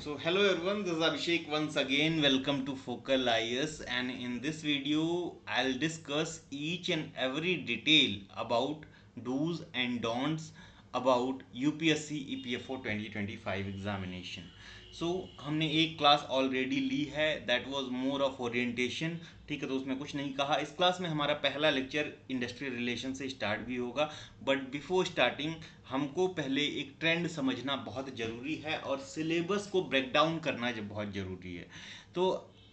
So hello everyone, this is Abhishek once again. Welcome to Focal IS, and in this video I'll discuss each and every detail about do's and don'ts about UPSC EPFO 2025 examination. सो हमने एक class already ली है, that was more of orientation. ठीक है, तो उसमें कुछ नहीं कहा। इस क्लास में हमारा पहला लेक्चर इंडस्ट्रियल रिलेशन से स्टार्ट भी होगा, बट बिफोर स्टार्टिंग हमको पहले एक ट्रेंड समझना बहुत ज़रूरी है और सिलेबस को ब्रेक डाउन करना जब बहुत ज़रूरी है। तो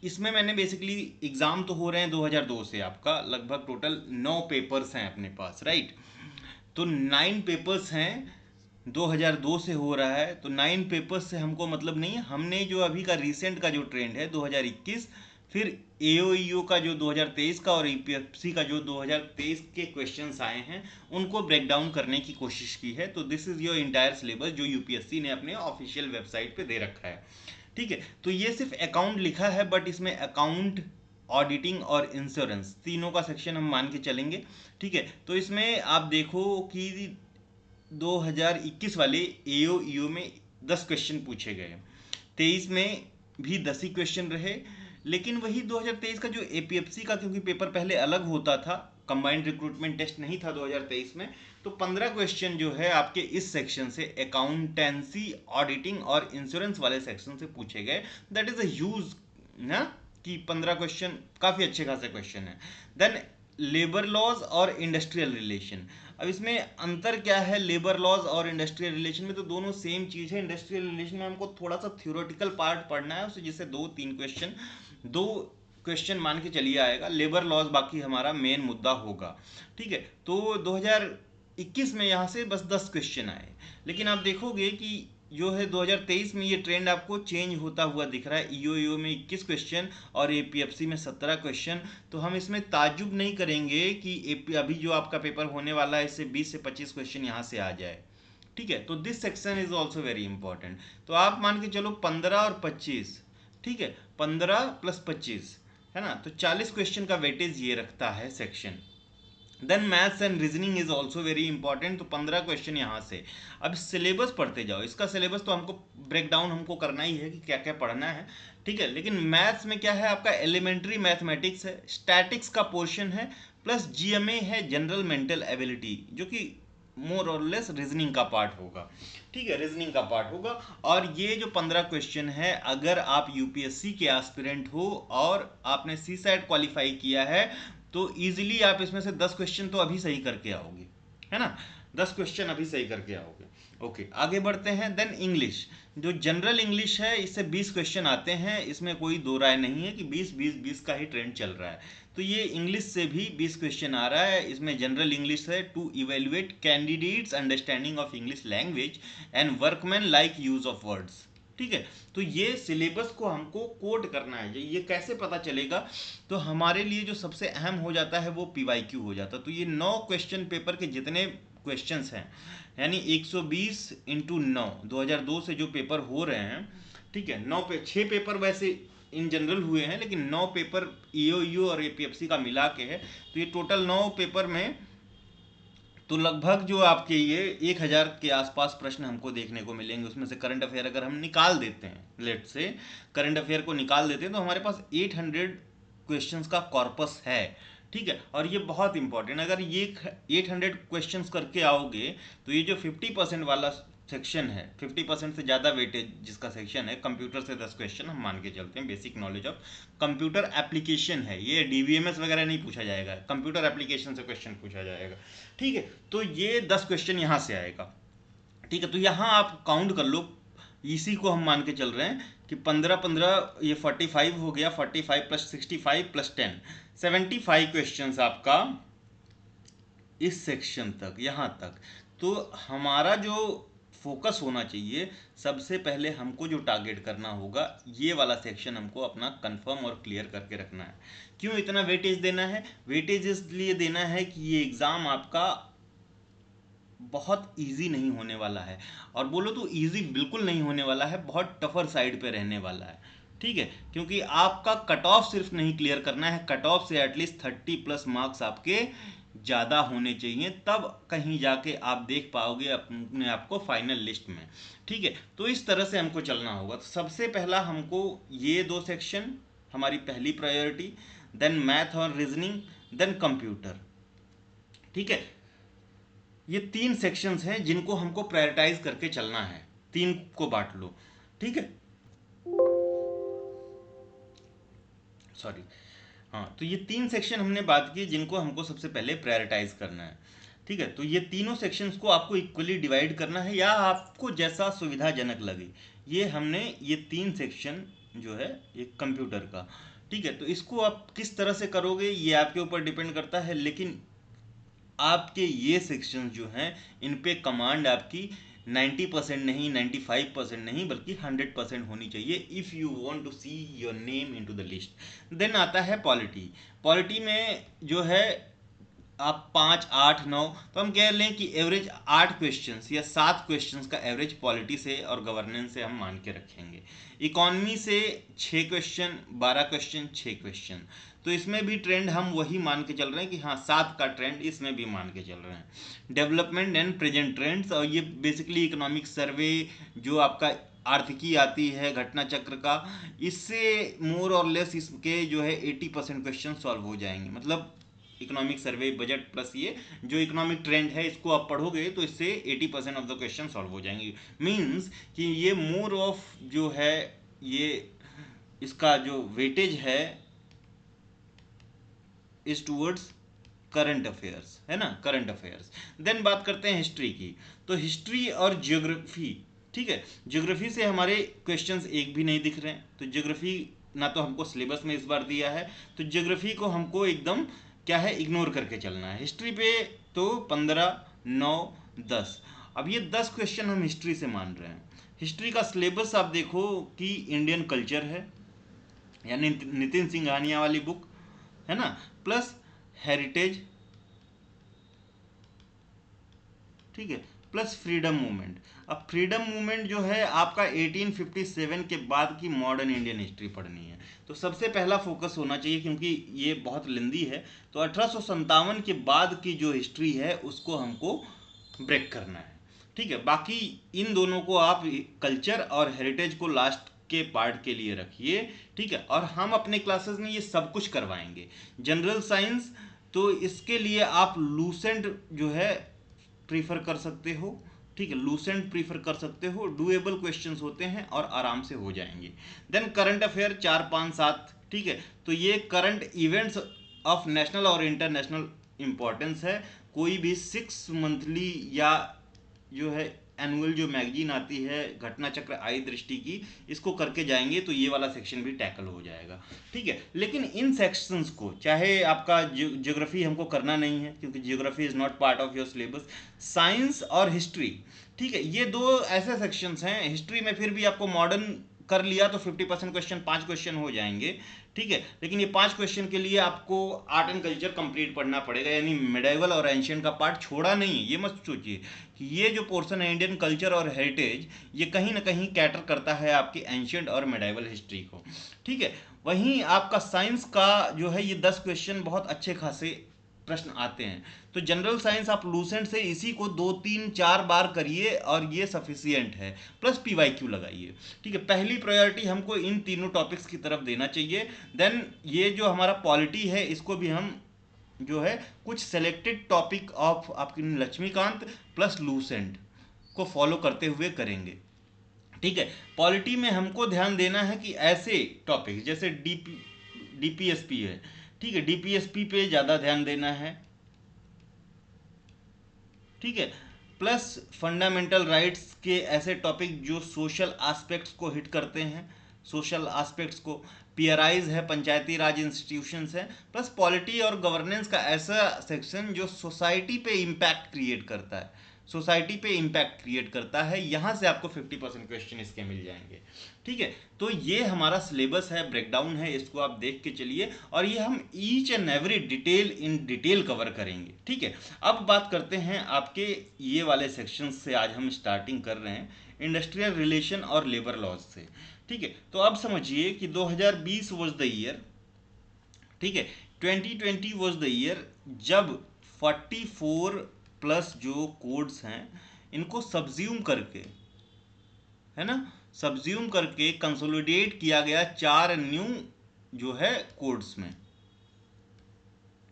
इसमें मैंने बेसिकली एग्ज़ाम तो हो रहे हैं 2002 से, आपका लगभग टोटल 9 पेपर्स हैं अपने पास, राइट। तो 9 पेपर्स हैं, 2002 से हो रहा है, तो 9 पेपर्स से हमको मतलब नहीं है। हमने जो अभी का रिसेंट का जो ट्रेंड है 2021, फिर एओईओ का जो 2023 का और ईपीएफसी का जो 2023 के क्वेश्चंस आए हैं उनको ब्रेक डाउन करने की कोशिश की है। तो this is your entire syllabus जो यूपीएससी ने अपने ऑफिशियल वेबसाइट पे दे रखा है। ठीक है, तो ये सिर्फ अकाउंट लिखा है, बट इसमें अकाउंट, ऑडिटिंग और इंश्योरेंस तीनों का सेक्शन हम मान के चलेंगे। ठीक है, तो इसमें आप देखो कि 2021 वाले एओईओ में 10 क्वेश्चन पूछे गए, 23 में भी 10 ही क्वेश्चन रहे। लेकिन वही 2023 का जो एपीएफसी का, क्योंकि पेपर पहले अलग होता था, कंबाइंड रिक्रूटमेंट टेस्ट नहीं था 2023 में, तो 15 क्वेश्चन जो है आपके इस सेक्शन से, अकाउंटेंसी, ऑडिटिंग और इंश्योरेंस वाले सेक्शन से पूछे गए। दैट इज अ ह्यूज ना, कि 15 क्वेश्चन काफ़ी अच्छे खासे क्वेश्चन है। देन लेबर लॉज और इंडस्ट्रियल रिलेशन। अब इसमें अंतर क्या है लेबर लॉज और इंडस्ट्रियल रिलेशन में? तो दोनों सेम चीज़ है। इंडस्ट्रियल रिलेशन में हमको थोड़ा सा थ्योरेटिकल पार्ट पढ़ना है, उससे जैसे 2 क्वेश्चन मान के चलिए आएगा। लेबर लॉज बाकी हमारा मेन मुद्दा होगा। ठीक है, तो 2021 में यहाँ से बस 10 क्वेश्चन आए, लेकिन आप देखोगे कि जो है 2023 में ये ट्रेंड आपको चेंज होता हुआ दिख रहा है। ईओईओ में 21 क्वेश्चन और एपीएफसी में 17 क्वेश्चन। तो हम इसमें ताज्जुब नहीं करेंगे कि एपी अभी जो आपका पेपर होने वाला है इससे 20 से 25 क्वेश्चन यहाँ से आ जाए। ठीक है, तो this section is also very important. तो आप मान के चलो 15 और 25, ठीक है, 15 प्लस 25 है ना, तो 40 क्वेश्चन का वेटेज ये रखता है section. Then maths and reasoning is also very important, तो 15 क्वेश्चन यहाँ से। अब सिलेबस पढ़ते जाओ, इसका सिलेबस तो हमको ब्रेक डाउन हमको करना ही है कि क्या क्या पढ़ना है। ठीक है, लेकिन मैथ्स में क्या है, आपका एलिमेंट्री मैथमेटिक्स है, स्टैटिक्स का पोर्शन है, प्लस जीएमए है, जनरल मेंटल एबिलिटी, जो कि मोर और लेस रीजनिंग का पार्ट होगा। ठीक है, रीजनिंग का पार्ट होगा। और ये जो 15 क्वेश्चन है, अगर आप यूपीएससी के एस्पिरेंट हो और आपने सी सैट क्वालिफाई किया है, तो इजीली आप इसमें से 10 क्वेश्चन तो अभी सही करके आओगे, है ना, 10 क्वेश्चन अभी सही करके आओगे। ओके, आगे बढ़ते हैं। देन इंग्लिश, जो जनरल इंग्लिश है, इससे 20 क्वेश्चन आते हैं, इसमें कोई दो राय नहीं है कि 20 का ही ट्रेंड चल रहा है। तो ये इंग्लिश से भी 20 क्वेश्चन आ रहा है। इसमें जनरल इंग्लिश है, to evaluate candidates understanding of English language and workman like use of words. ठीक है, तो ये सिलेबस को हमको कोड करना है। ये कैसे पता चलेगा? तो हमारे लिए जो सबसे अहम हो जाता है वो पीवाईक्यू हो जाता है। तो ये 9 क्वेश्चन पेपर के जितने क्वेश्चंस हैं, यानी 120 इंटू 9, 2002 से जो पेपर हो रहे हैं, ठीक है, 6 पेपर वैसे इन जनरल हुए हैं, लेकिन 9 पेपर ईओयू और एपीएफसी का मिला के है। तो ये टोटल 9 पेपर में तो लगभग जो आपके ये 1000 के आसपास प्रश्न हमको देखने को मिलेंगे। उसमें से करंट अफेयर अगर हम निकाल देते हैं, लेट से करंट अफेयर को निकाल देते हैं, तो हमारे पास 800 क्वेश्चंस का कॉर्पस है। ठीक है, और ये बहुत इंपॉर्टेंट, अगर ये 800 क्वेश्चंस करके आओगे तो ये जो 50% वाला सेक्शन है, 50% से ज़्यादा वेटेज जिसका सेक्शन है, कंप्यूटर से 10 क्वेश्चन हम मान के चलते हैं, basic knowledge of computer application है, ये डीवीएमएस वगैरह नहीं पूछा जाएगा, कंप्यूटर एप्लीकेशन से क्वेश्चन पूछा जाएगा। ठीक है, तो ये 10 क्वेश्चन यहाँ से आएगा। ठीक है, तो यहाँ आप काउंट कर लो, इसी को हम मान के चल रहे हैं कि 15 ये 45 हो गया, 45 प्लस 65 प्लस 10, 75 क्वेश्चन आपका इस सेक्शन तक, यहाँ तक। तो हमारा जो फोकस होना चाहिए, सबसे पहले हमको जो टारगेट करना होगा, ये वाला सेक्शन हमको अपना कंफर्म और क्लियर करके रखना है। क्यों इतना वेटेज देना है? वेटेज इसलिए देना है कि ये एग्ज़ाम आपका बहुत इजी नहीं होने वाला है, और बोलो तो इजी बिल्कुल नहीं होने वाला है, बहुत टफर साइड पे रहने वाला है। ठीक है, क्योंकि आपका कट ऑफ सिर्फ नहीं क्लियर करना है, कट ऑफ से एटलीस्ट 30 प्लस मार्क्स आपके ज़्यादा होने चाहिए, तब कहीं जाके आप देख पाओगे अपने आप को फाइनल लिस्ट में। ठीक है, तो इस तरह से हमको चलना होगा। तो सबसे पहला हमको ये दो सेक्शन, हमारी पहली प्रायोरिटी, देन मैथ और रीजनिंग, देन कंप्यूटर। ठीक है, ये तीन सेक्शंस हैं जिनको हमको प्रायोरिटाइज करके चलना है। तीन को बांट लो। ठीक है, सॉरी, हाँ, तो ये तीन सेक्शन हमने बात की जिनको हमको सबसे पहले प्रायोरिटाइज करना है। ठीक है, तो ये तीनों सेक्शंस को आपको इक्वली डिवाइड करना है या आपको जैसा सुविधाजनक लगे। ये हमने ये तीन सेक्शन जो है ये कंप्यूटर का। ठीक है, तो इसको आप किस तरह से करोगे ये आपके ऊपर डिपेंड करता है, लेकिन आपके ये सेक्शंस जो हैं इन पे कमांड आपकी 90% नहीं, 95% नहीं, बल्कि 100% होनी चाहिए if you want to see your name into the list. Then आता है पॉलिटी। पॉलिटी में जो है आप 5, 8, 9, तो हम कह लें कि एवरेज 8 क्वेश्चंस या 7 क्वेश्चंस का एवरेज पॉलिटी से और गवर्नेंस से हम मान के रखेंगे। इकॉनमी से 6 क्वेश्चन, 12 क्वेश्चन, 6 क्वेश्चन। तो इसमें भी ट्रेंड हम वही मान के चल रहे हैं कि हाँ 7 का ट्रेंड इसमें भी मान के चल रहे हैं। डेवलपमेंट एंड प्रेजेंट ट्रेंड्स, और ये बेसिकली इकोनॉमिक सर्वे जो आपका आर्थिकी आती है घटना चक्र का, इससे मोर और लेस इसके जो है 80% क्वेश्चन सॉल्व हो जाएंगे। मतलब इकोनॉमिक सर्वे, बजट प्लस ये जो इकोनॉमिक ट्रेंड है इसको आप पढ़ोगे तो इससे 80% ऑफ द क्वेश्चन सॉल्व हो जाएंगे। मीन्स कि ये मोर ऑफ जो है ये इसका जो वेटेज है इज टूवर्ड्स करंट अफेयर्स, है ना, करंट अफेयर्स। देन बात करते हैं हिस्ट्री की। तो हिस्ट्री और जियोग्राफी, ठीक है, जियोग्राफी से हमारे क्वेश्चंस एक भी नहीं दिख रहे हैं। तो जियोग्राफी ना तो हमको सिलेबस में इस बार दिया है, तो जियोग्राफी को हमको एकदम क्या है इग्नोर करके चलना है। हिस्ट्री पे तो 15, 9, 10, अब ये 10 क्वेश्चन हम हिस्ट्री से मान रहे हैं। हिस्ट्री का सिलेबस आप देखो कि इंडियन कल्चर है, यानी नितिन सिंघानिया वाली बुक, है ना, प्लस हेरिटेज, ठीक है, प्लस फ्रीडम मूवमेंट। अब फ्रीडम मूवमेंट जो है आपका 1857 के बाद की मॉडर्न इंडियन हिस्ट्री पढ़नी है, तो सबसे पहला फोकस होना चाहिए क्योंकि ये बहुत लंबी है। तो 1857 के बाद की जो हिस्ट्री है उसको हमको ब्रेक करना है। ठीक है, बाकी इन दोनों को आप कल्चर और हेरिटेज को लास्ट के पार्ट के लिए रखिए। ठीक है, और हम अपने क्लासेस में ये सब कुछ करवाएंगे। जनरल साइंस, तो इसके लिए आप लूसेंट जो है प्रीफर कर सकते हो। ठीक है, लूसेंट प्रीफर कर सकते हो, डुएबल क्वेश्चंस होते हैं और आराम से हो जाएंगे। देन करंट अफेयर 4, 5, 7, ठीक है, तो ये करंट इवेंट्स ऑफ नेशनल और इंटरनेशनल इंपॉर्टेंस है। कोई भी 6 मंथली या जो है एनुअल जो मैगजीन आती है घटना चक्र आई दृष्टि की, इसको करके जाएंगे तो ये वाला सेक्शन भी टैकल हो जाएगा। ठीक है, लेकिन इन सेक्शंस को, चाहे आपका ज्योग्राफी हमको करना नहीं है क्योंकि geography is not part of your syllabus, science और हिस्ट्री, ठीक है, ये दो ऐसे सेक्शंस हैं। हिस्ट्री में फिर भी आपको मॉडर्न कर लिया तो 50% क्वेश्चन, 5 क्वेश्चन हो जाएंगे। ठीक है, लेकिन ये 5 क्वेश्चन के लिए आपको आर्ट एंड कल्चर कंप्लीट पढ़ना पड़ेगा, यानी मिडाइवल और एंशियंट का पार्ट छोड़ा नहीं है। ये मत सोचिए कि ये जो पोर्शन है इंडियन कल्चर और हेरिटेज, ये कहीं ना कहीं कैटर करता है आपकी एंशियंट और मिडाइवल हिस्ट्री को। ठीक है, वहीं आपका साइंस का जो है ये 10 क्वेश्चन बहुत अच्छे खासे प्रश्न आते हैं। तो जनरल साइंस आप लूसेंट से इसी को 2, 3, 4 बार करिए और ये सफिशियंट है, प्लस PYQ लगाइए। ठीक है, पहली प्रायोरिटी हमको इन तीनों टॉपिक्स की तरफ देना चाहिए। देन ये जो हमारा पॉलिटी है इसको भी हम जो है कुछ सेलेक्टेड टॉपिक ऑफ आपकी लक्ष्मीकांत प्लस लूसेंट को फॉलो करते हुए करेंगे। ठीक है, पॉलिटी में हमको ध्यान देना है कि ऐसे टॉपिक जैसे DPSP है, ठीक है, DPSP पे ज़्यादा ध्यान देना है। ठीक है, प्लस फंडामेंटल राइट्स के ऐसे टॉपिक जो सोशल एस्पेक्ट्स को हिट करते हैं, सोशल एस्पेक्ट्स को, PRIs है, पंचायती राज इंस्टीट्यूशंस है, प्लस पॉलिटी और गवर्नेंस का ऐसा सेक्शन जो सोसाइटी पे इम्पैक्ट क्रिएट करता है, सोसाइटी पे इम्पैक्ट क्रिएट करता है। यहाँ से आपको 50% क्वेश्चन इसके मिल जाएंगे। ठीक है, तो ये हमारा सिलेबस है, ब्रेकडाउन है, इसको आप देख के चलिए और ये हम each and every detail in detail cover करेंगे। ठीक है, अब बात करते हैं आपके ये वाले सेक्शन से। आज हम स्टार्टिंग कर रहे हैं इंडस्ट्रियल रिलेशन और लेबर लॉज से। ठीक है, तो अब समझिए कि 2020 वॉज द ईयर, ठीक है, 2020 वॉज द ईयर जब 44 प्लस जो कोड्स हैं इनको सब्ज्यूम करके, है ना, सब्ज्यूम करके कंसोलिडेट किया गया 4 न्यू जो है कोड्स में।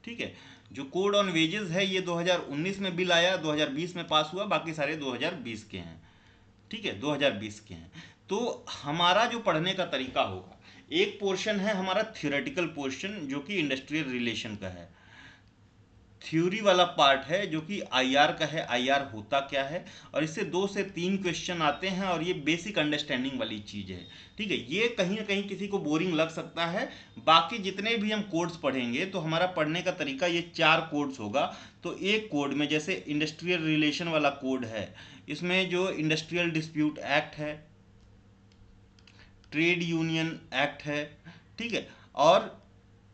ठीक है, जो कोड ऑन वेजेस है ये 2019 में बिल आया, 2020 में पास हुआ, बाकी सारे 2020 के हैं। ठीक है, 2020 के हैं। तो हमारा जो पढ़ने का तरीका होगा, एक पोर्शन है हमारा थ्योरेटिकल पोर्शन जो कि इंडस्ट्रियल रिलेशन का है, थ्योरी वाला पार्ट है जो कि आईआर का है, आईआर होता क्या है, और इससे 2 से 3 क्वेश्चन आते हैं और ये बेसिक अंडरस्टैंडिंग वाली चीज है। ठीक है, ये कहीं ना कहीं किसी को बोरिंग लग सकता है। बाकी जितने भी हम कोड्स पढ़ेंगे तो हमारा पढ़ने का तरीका ये 4 कोड्स होगा। तो एक कोड में जैसे इंडस्ट्रियल रिलेशन वाला कोड है, इसमें जो इंडस्ट्रियल डिस्प्यूट एक्ट है, ट्रेड यूनियन एक्ट है, ठीक है, और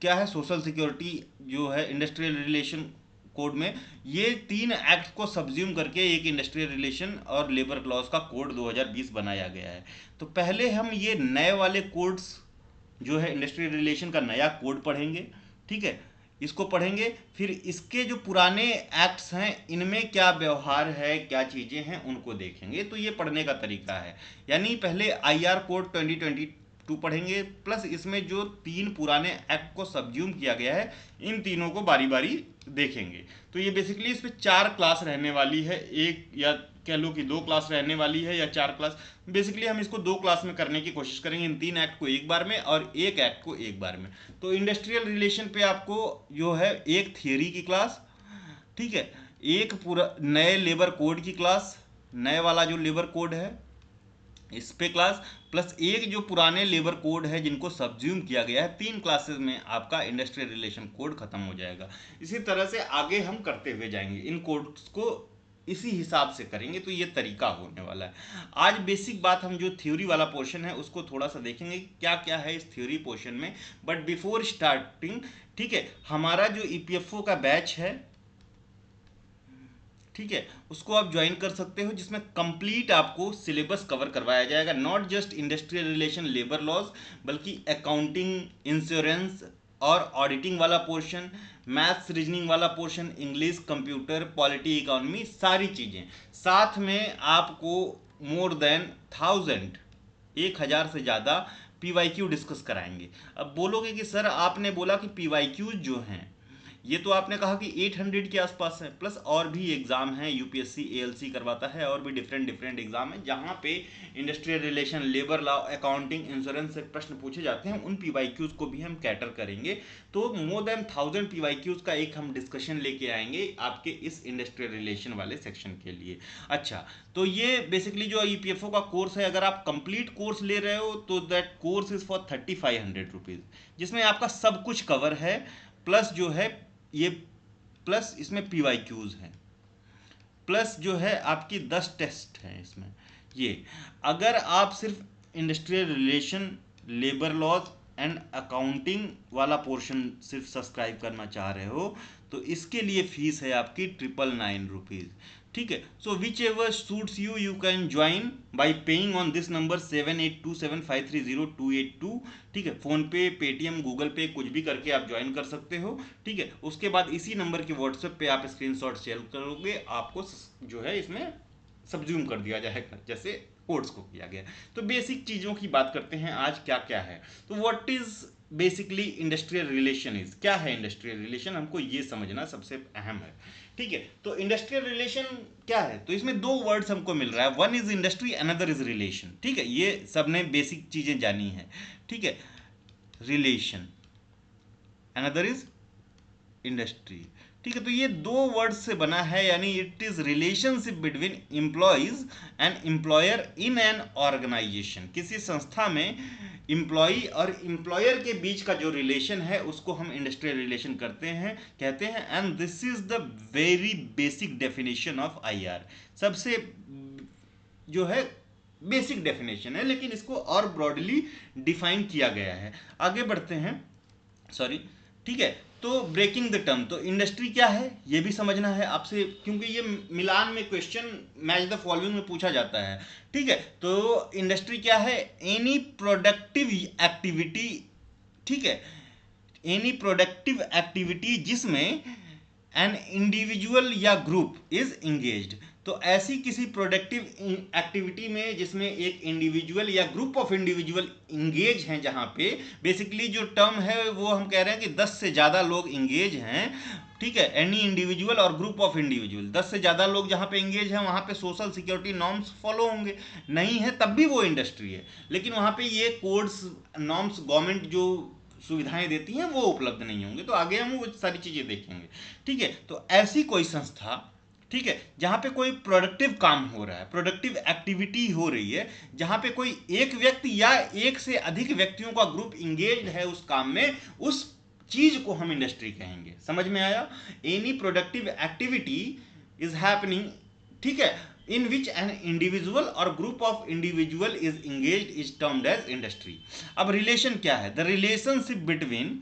क्या है, सोशल सिक्योरिटी जो है इंडस्ट्रियल रिलेशन कोड में, ये 3 एक्ट को सब्ज्यूम करके एक इंडस्ट्रियल रिलेशन और लेबर लॉज का कोड 2020 बनाया गया है। तो पहले हम ये नए वाले कोड्स जो है इंडस्ट्रियल रिलेशन का नया कोड पढ़ेंगे। ठीक है, इसको पढ़ेंगे, फिर इसके जो पुराने एक्ट्स हैं इनमें क्या व्यवहार है, क्या चीज़ें हैं, उनको देखेंगे। तो ये पढ़ने का तरीका है, यानी पहले आईआर कोड 2022 पढ़ेंगे, प्लस इसमें जो 3 पुराने एक्ट को सब्ज्यूम किया गया है इन तीनों को बारी बारी देखेंगे। तो ये बेसिकली इस पर 4 क्लास रहने वाली है, एक या कह लो कि 2 क्लास रहने वाली है या 4 क्लास। बेसिकली हम इसको 2 क्लास में करने की कोशिश करेंगे, इन 3 एक्ट को एक बार में और एक एक्ट को एक बार में। तो इंडस्ट्रियल रिलेशन पे आपको जो है एक थियरी की क्लास, ठीक है, एक पूरा नए लेबर कोड की क्लास, नए वाला जो लेबर कोड है इस पे क्लास, प्लस एक जो पुराने लेबर कोड है जिनको सब्ज्यूम किया गया है। 3 क्लासेस में आपका इंडस्ट्रियल रिलेशन कोड खत्म हो जाएगा। इसी तरह से आगे हम करते हुए जाएंगे, इन कोड्स को इसी हिसाब से करेंगे। तो ये तरीका होने वाला है। आज बेसिक बात हम जो थ्योरी वाला पोर्शन है उसको थोड़ा सा देखेंगे क्या क्या है इस थ्योरी पोर्शन में। बट बिफोर स्टार्टिंग, ठीक है, हमारा जो ईपीएफओ का बैच है, ठीक है, उसको आप ज्वाइन कर सकते हो, जिसमें कंप्लीट आपको सिलेबस कवर करवाया जाएगा। Not just industrial relation labour laws, बल्कि अकाउंटिंग, इंश्योरेंस और ऑडिटिंग वाला पोर्शन, मैथ्स रीजनिंग वाला portion, English, computer, polity, economy, सारी चीज़ें साथ में। आपको मोर देन 1000 से ज़्यादा पीवाईक्यू डिस्कस कराएंगे। अब बोलोगे कि सर आपने बोला कि पीवाईक्यूज जो हैं ये तो आपने कहा कि 800 के आसपास है, प्लस और भी एग्जाम हैं, यूपीएससी एएलसी करवाता है, और भी डिफरेंट एग्जाम है जहां पे industrial relation, labour law, accounting, insurance से प्रश्न पूछे जाते हैं। उन पीवाईक्यूज को भी हम कैटर करेंगे। तो मोर देन 1000 पीवाईक्यूज का एक हम डिस्कशन लेके आएंगे आपके इस इंडस्ट्रियल रिलेशन वाले सेक्शन के लिए। अच्छा, तो ये बेसिकली जो ईपीएफओ का कोर्स है, अगर आप कंप्लीट कोर्स ले रहे हो तो that course is for 3500 rupees, जिसमें आपका सब कुछ कवर है, प्लस जो है ये, प्लस इसमें पीवाईक्यूज हैं, प्लस जो है आपकी 10 टेस्ट हैं इसमें। ये अगर आप सिर्फ industrial relation, labour laws and accounting वाला पोर्शन सिर्फ सब्सक्राइब करना चाह रहे हो तो इसके लिए फीस है आपकी 999 रुपीज़। ठीक है, so whichever suits you, you can join by paying on this number 7827530282। ठीक है, फोन पे, पेटीएम, गूगल पे कुछ भी करके आप ज्वाइन कर सकते हो। ठीक है, उसके बाद इसी नंबर के व्हाट्सएप पे आप स्क्रीनशॉट शेयर करोगे, आपको जो है इसमें सब्ज्यूम कर दिया जाएगा जैसे कोड्स को किया गया। तो बेसिक चीज़ों की बात करते हैं आज क्या क्या है। तो what is basically industrial relation is, क्या है इंडस्ट्रियल रिलेशन, हमको ये समझना सबसे अहम है। ठीक है, तो इंडस्ट्रियल रिलेशन क्या है, तो इसमें 2 वर्ड्स हमको मिल रहा है, one is industry, another is relation. ठीक है, ये सबने बेसिक चीजें जानी है। ठीक है, रिलेशन, अनदर इज इंडस्ट्री। ठीक है, तो ये 2 वर्ड से बना है, यानी it is relationship between employees and employer in an organisation. किसी संस्था में एम्प्लॉय और एम्प्लॉयर के बीच का जो रिलेशन है उसको हम इंडस्ट्रियल रिलेशन कहते हैं। And this is the very basic definition of IR. सबसे जो है बेसिक डेफिनेशन है, लेकिन इसको और ब्रॉडली डिफाइन किया गया है। आगे बढ़ते हैं, सॉरी। ठीक है, तो ब्रेकिंग द टर्म, तो इंडस्ट्री क्या है ये भी समझना है आपसे, क्योंकि ये मिलान में क्वेश्चन मैच द फॉलोइंग में पूछा जाता है। ठीक है, तो इंडस्ट्री क्या है, एनी प्रोडक्टिव एक्टिविटी। ठीक है, एनी प्रोडक्टिव एक्टिविटी जिसमें एन इंडिविजुअल या ग्रुप इज इंगेज्ड, तो ऐसी किसी प्रोडक्टिव एक्टिविटी में जिसमें एक इंडिविजुअल या ग्रुप ऑफ इंडिविजुअल इंगेज हैं, जहां पे बेसिकली जो टर्म है वो हम कह रहे हैं कि 10 से ज़्यादा लोग इंगेज हैं, ठीक है, एनी इंडिविजुअल और ग्रुप ऑफ इंडिविजुअल, 10 से ज़्यादा लोग जहाँ पे इंगेज हैं वहाँ पे सोशल सिक्योरिटी नॉर्म्स फॉलो होंगे, नहीं है तब भी वो इंडस्ट्री है, लेकिन वहाँ पे ये कोड्स नॉर्म्स गवर्नमेंट जो सुविधाएं देती हैं वो उपलब्ध नहीं होंगे, तो आगे हम वो सारी चीज़ें देखेंगे, ठीक है। तो ऐसी कोई संस्था, ठीक है, जहाँ पे कोई प्रोडक्टिव काम हो रहा है, प्रोडक्टिव एक्टिविटी हो रही है, जहाँ पे कोई एक व्यक्ति या एक से अधिक व्यक्तियों का ग्रुप इंगेज है उस काम में, उस चीज को हम इंडस्ट्री कहेंगे। समझ में आया? Any productive activity is happening, ठीक है, in which an individual or group of individual is engaged is termed as industry. अब रिलेशन क्या है? The relationship between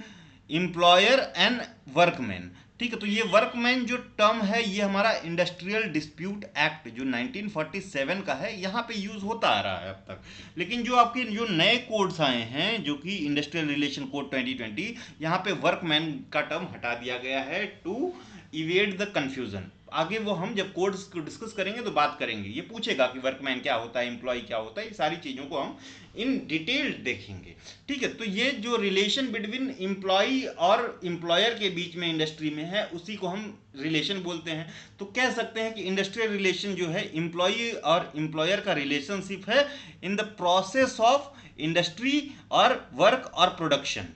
employer and workman, ठीक है। तो ये वर्कमैन जो टर्म है ये हमारा इंडस्ट्रियल डिस्प्यूट एक्ट जो 1947 का है यहाँ पे यूज होता आ रहा है अब तक, लेकिन जो आपके जो नए कोड्स आए हैं जो कि इंडस्ट्रियल रिलेशन कोड 2020, यहाँ पे वर्कमैन का टर्म हटा दिया गया है टू इवेड द कंफ्यूजन। आगे वो हम जब कोड्स को डिस्कस करेंगे तो बात करेंगे, ये पूछेगा कि वर्कमैन क्या होता है, एम्प्लॉय क्या होता है, ये सारी चीज़ों को हम इन डिटेल देखेंगे, ठीक है। तो ये जो रिलेशन बिटवीन एम्प्लॉय और एम्प्लॉयर के बीच में इंडस्ट्री में है उसी को हम रिलेशन बोलते हैं। तो कह सकते हैं कि इंडस्ट्रियल रिलेशन जो है एम्प्लॉय और एम्प्लॉयर का रिलेशनशिप है in the process of industry और वर्क और production,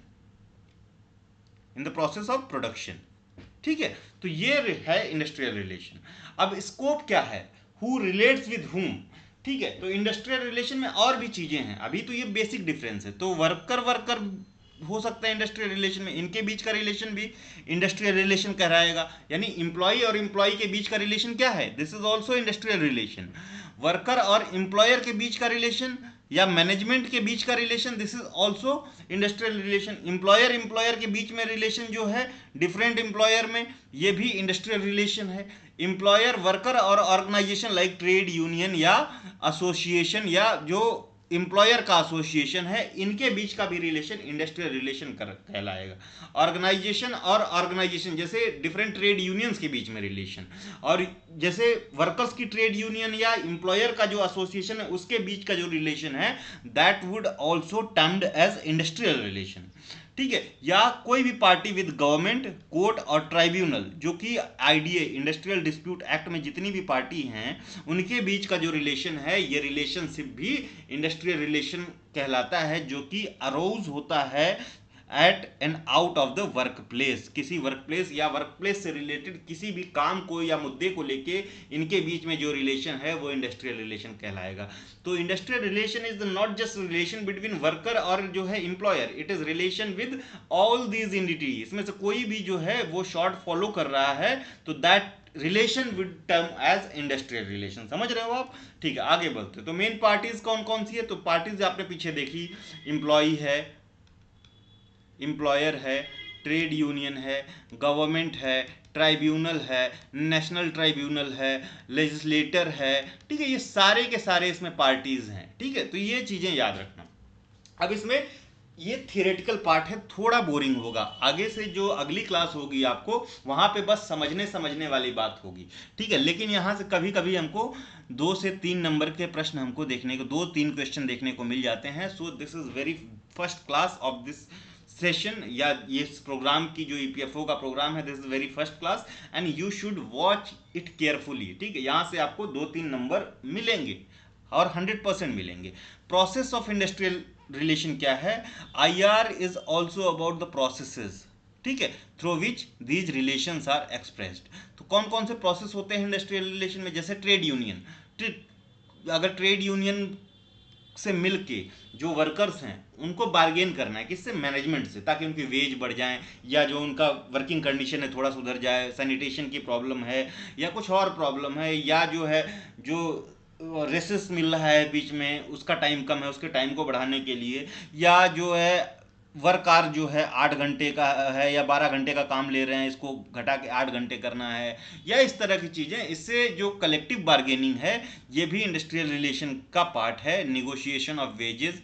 in the process of production, ठीक है। तो ये है इंडस्ट्रियल रिलेशन। अब स्कोप क्या है? हु रिलेट्स विद हुम, ठीक है। तो इंडस्ट्रियल रिलेशन में और भी चीजें हैं, अभी तो ये बेसिक डिफरेंस है। तो वर्कर वर्कर हो सकता है इंडस्ट्रियल रिलेशन में, इनके बीच का रिलेशन भी इंडस्ट्रियल रिलेशन कहलाएगा, यानी इंप्लॉय और इंप्लॉय के बीच का रिलेशन क्या है? This is also industrial relation. Worker और एम्प्लॉयर के बीच का रिलेशन या मैनेजमेंट के बीच का relation, this is also industrial relation. Employer employer के बीच में रिलेशन जो है डिफरेंट एम्प्लॉयर में, ये भी इंडस्ट्रियल रिलेशन है। एम्प्लॉयर वर्कर और ऑर्गेनाइजेशन लाइक ट्रेड यूनियन या एसोसिएशन या जो एम्प्लॉयर का एसोसिएशन है, इनके बीच का भी रिलेशन इंडस्ट्रियल रिलेशन कहलाएगा। ऑर्गेनाइजेशन और ऑर्गेनाइजेशन जैसे डिफरेंट ट्रेड यूनियंस के बीच में रिलेशन, और जैसे वर्कर्स की ट्रेड यूनियन या एम्प्लॉयर का जो एसोसिएशन है उसके बीच का जो रिलेशन है, that would also termed as industrial relation, ठीक है। या कोई भी पार्टी विद गवर्नमेंट, कोर्ट और ट्राइब्यूनल, जो कि आईडीए इंडस्ट्रियल डिस्प्यूट एक्ट में जितनी भी पार्टी हैं उनके बीच का जो रिलेशन है, ये रिलेशनशिप भी इंडस्ट्रियल रिलेशन कहलाता है, जो कि अरोज होता है at and out of the workplace, किसी वर्क प्लेस या वर्क प्लेस से रिलेटेड किसी भी काम को या मुद्दे को लेके इनके बीच में जो रिलेशन है वो इंडस्ट्रियल रिलेशन कहलाएगा। तो industrial relation is not just relation between worker और जो है employer, it is relation with all these entity. इसमें से कोई भी जो है वो शॉर्ट फॉलो कर रहा है तो that relation with term as industrial relation. समझ रहे हो आप? ठीक है, आगे बढ़ते। तो मेन पार्टीज कौन कौन सी है? तो पार्टीज आपने पीछे देखी, एम्प्लॉय है, एम्प्लॉयर है, ट्रेड यूनियन है, गवर्नमेंट है, ट्राइब्यूनल है, नेशनल ट्राइब्यूनल है, लेजिस्लेटर है, ठीक है। ये सारे के सारे इसमें पार्टीज हैं, ठीक है। तो ये चीजें याद रखना। अब इसमें ये थियोरेटिकल पार्ट है, थोड़ा बोरिंग होगा, आगे से जो अगली क्लास होगी आपको वहां पे बस समझने वाली बात होगी, ठीक है। लेकिन यहाँ से कभी कभी हमको 2 से 3 नंबर के प्रश्न हमको देखने को, 2-3 क्वेश्चन देखने को मिल जाते हैं। So this is very first class of this session, या ये प्रोग्राम की जो ईपीएफओ का प्रोग्राम है, this is very first class and you should watch it carefully, ठीक है। यहाँ से आपको 2-3 नंबर मिलेंगे और 100% मिलेंगे। प्रोसेस ऑफ इंडस्ट्रियल रिलेशन क्या है? IR is also about the processes, ठीक है, through which these relations are expressed. तो कौन कौन से प्रोसेस होते हैं इंडस्ट्रियल रिलेशन में? जैसे ट्रेड यूनियन, अगर ट्रेड यूनियन से मिलके जो वर्कर्स हैं उनको बार्गेन करना है, किससे? मैनेजमेंट से, ताकि उनकी वेज बढ़ जाए या जो उनका वर्किंग कंडीशन है थोड़ा सुधर जाए, सैनिटेशन की प्रॉब्लम है या कुछ और प्रॉब्लम है, या जो है जो रेसेस मिल रहा है बीच में उसका टाइम कम है, उसके टाइम को बढ़ाने के लिए, या जो है वर्क आवर जो है 8 घंटे का है या 12 घंटे का काम ले रहे हैं, इसको घटा के 8 घंटे करना है, या इस तरह की चीज़ें। इससे जो कलेक्टिव बार्गेनिंग है ये भी इंडस्ट्रियल रिलेशन का पार्ट है। Negotiation of wages,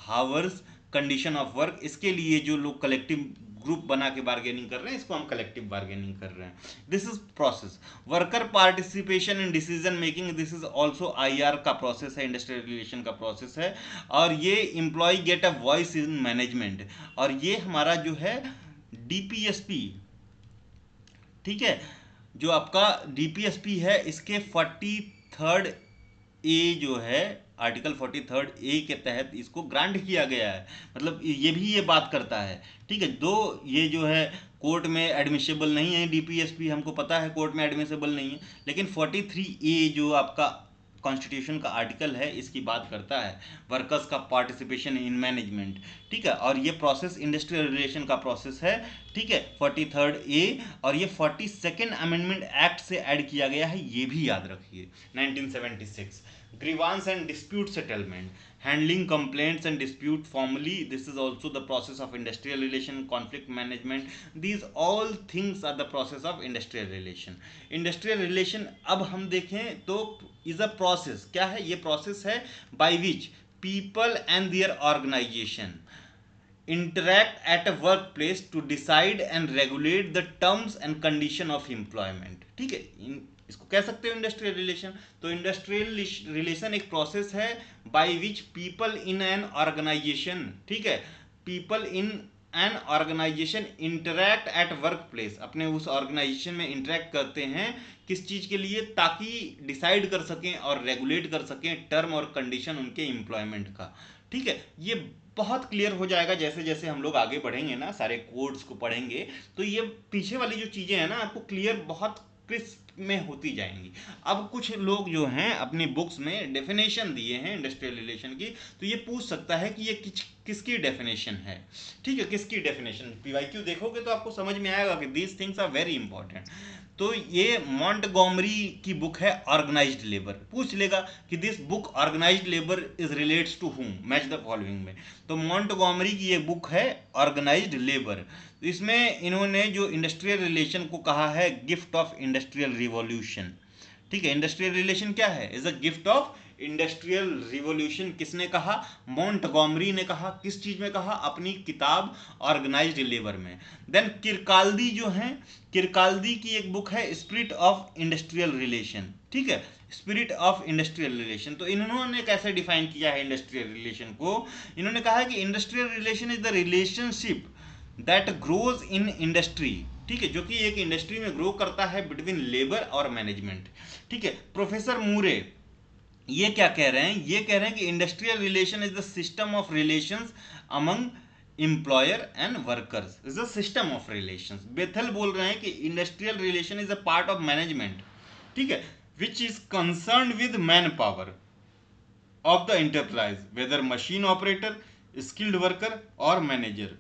hours, condition of work, इसके लिए जो लोग कलेक्टिव ग्रुप बना के बार्गेनिंग कर रहे हैं, इसको हम कलेक्टिव बार्गेनिंग कर रहे हैं। This is process. Worker participation in decision making, this is also IR का प्रोसेस है, इंडस्ट्रियल रिलेशन का प्रोसेस है। और ये employee get a voice in management, और ये हमारा जो है DPSP, ठीक है, जो आपका DPSP है, इसके 43 A जो है, आर्टिकल 43 A के तहत इसको ग्रांट किया गया है। मतलब ये भी ये बात करता है, ठीक है। दो ये जो है कोर्ट में एडमिसेबल नहीं है, DPSP हमको पता है कोर्ट में एडमिसेबल नहीं है, लेकिन 43A जो आपका कॉन्स्टिट्यूशन का आर्टिकल है, इसकी बात करता है वर्कर्स का पार्टिसिपेशन इन मैनेजमेंट, ठीक है। और ये प्रोसेस इंडस्ट्रियल रिलेशन का प्रोसेस है, ठीक है, 43A। और ये 42nd अमेंडमेंट एक्ट से ऐड किया गया है, ये भी याद रखिए, 1976। Grievance and dispute settlement, handling complaints and dispute formally, this is also the process of industrial relation, conflict management, these all things are the process of industrial relation। industrial relation अब हम देखें तो is a process, क्या है ये process है, by which people and their organization interact at a workplace to decide and regulate the terms and condition of employment, ठीक है। इसको कह सकते हो इंडस्ट्रियल रिलेशन। तो इंडस्ट्रियल रिलेशन एक प्रोसेस है by which people in an organisation, ठीक है, people in an organisation interact at workplace, अपने उस ऑर्गेनाइजेशन में इंटरैक्ट करते हैं, किस चीज़ के लिए, ताकि डिसाइड कर सकें और रेगुलेट कर सकें टर्म और कंडीशन उनके एम्प्लॉयमेंट का, ठीक है। ये बहुत क्लियर हो जाएगा जैसे जैसे हम लोग आगे बढ़ेंगे ना, सारे कोड्स को पढ़ेंगे, तो ये पीछे वाली जो चीज़ें हैं ना आपको क्लियर बहुत क्रिस्प में होती जाएंगी। अब कुछ लोग जो हैं अपनी बुक्स में डेफिनेशन दिए हैं इंडस्ट्रियल रिलेशन की, तो ये पूछ सकता है कि ये किसकी डेफिनेशन है, ठीक है, किसकी डेफिनेशन। PYQ देखोगे तो आपको समझ में आएगा कि these things are very important. तो ये मॉन्टगोमरी की बुक है ऑर्गेनाइज्ड लेबर, पूछ लेगा कि this book organised labour is relates to whom, match the following में। तो मॉन्टगोमरी की ये बुक है ऑर्गेनाइज्ड लेबर, इसमें इन्होंने जो इंडस्ट्रियल रिलेशन को कहा है गिफ्ट ऑफ इंडस्ट्रियल रिवॉल्यूशन, ठीक है। इंडस्ट्रियल रिलेशन क्या है, is a gift of industrial revolution. किसने कहा, मॉन्टगोमरी ने कहा। किस चीज में कहा, अपनी किताब ऑर्गेनाइज्ड लेबर में। देन किरकाल्दी जो है, किरकाल्दी की एक बुक है स्पिरिट ऑफ इंडस्ट्रियल रिलेशन, ठीक है, स्पिरिट ऑफ इंडस्ट्रियल रिलेशन। तो इन्होंने कैसे डिफाइन किया है इंडस्ट्रियल रिलेशन को, इन्होंने कहा है कि industrial relation is the relationship that grows in industry, ठीक है, जो कि एक इंडस्ट्री में ग्रो करता है बिटवीन लेबर और मैनेजमेंट, ठीक है। प्रोफेसर मूरे ये क्या कह रहे हैं, ये कह रहे हैं कि industrial relation is the system of relations among employer and workers, is a system of relations. Bethel बोल रहे हैं कि industrial relation is a part of management, ठीक है, which is concern with manpower of the enterprise, whether machine operator, skilled worker और manager,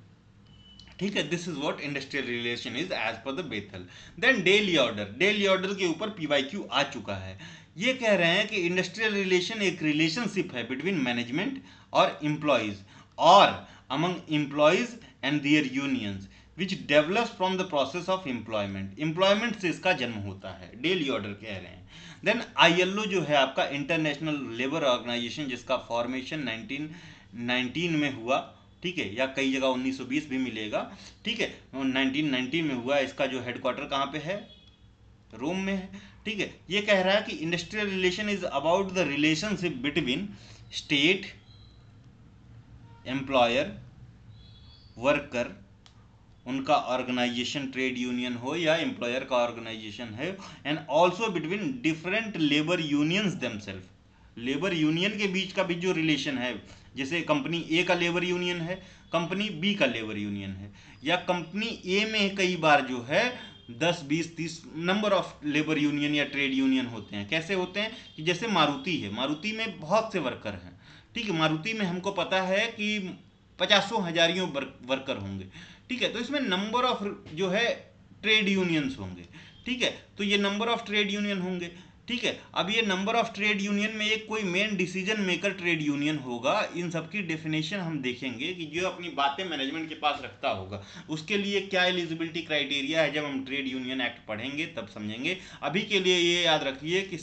ठीक है। This is what industrial relation is as per the Bethel. Then daily order, daily order के ऊपर PYQ आ चुका है। ये कह रहे हैं कि इंडस्ट्रियल रिलेशन एक रिलेशनशिप है बिटवीन मैनेजमेंट और एम्प्लॉयज और among employees and their unions which develops from the process of employment, employment से इसका जन्म होता है, डेली ऑर्डर कह रहे हैं। देन ILO जो है आपका इंटरनेशनल लेबर ऑर्गेनाइजेशन, जिसका फॉर्मेशन 1919 में हुआ, ठीक है, या कई जगह 1920 भी मिलेगा, ठीक है, 1919 में हुआ। इसका जो हेडक्वार्टर कहाँ पे है, रोम में है, ठीक है। ये कह रहा है कि industrial relation is about the relationship between state, employer, worker, उनका ऑर्गेनाइजेशन, ट्रेड यूनियन हो या एम्प्लॉयर का ऑर्गेनाइजेशन है, and also between different labour unions themself, labour union के बीच का भी जो रिलेशन है, जैसे कंपनी A का लेबर यूनियन है, कंपनी B का लेबर यूनियन है, या कंपनी A में कई बार जो है 10, 20, 30 नंबर ऑफ लेबर यूनियन या ट्रेड यूनियन होते हैं। कैसे होते हैं कि जैसे मारुति है, मारुति में बहुत से वर्कर हैं, ठीक है, मारुति में हमको पता है कि 50 हजारियों वर्कर होंगे, ठीक है। तो इसमें नंबर ऑफ जो है ट्रेड यूनियंस होंगे, ठीक है, तो ये नंबर ऑफ ट्रेड यूनियन होंगे, ठीक है। अब ये नंबर ऑफ ट्रेड यूनियन में एक कोई main decision maker trade union होगा, इन सब की डेफिनेशन हम देखेंगे कि जो अपनी बातें मैनेजमेंट के पास रखता होगा उसके लिए क्या एलिजिबिलिटी क्राइटेरिया है, जब हम ट्रेड यूनियन एक्ट पढ़ेंगे तब समझेंगे। अभी के लिए ये याद रखिए कि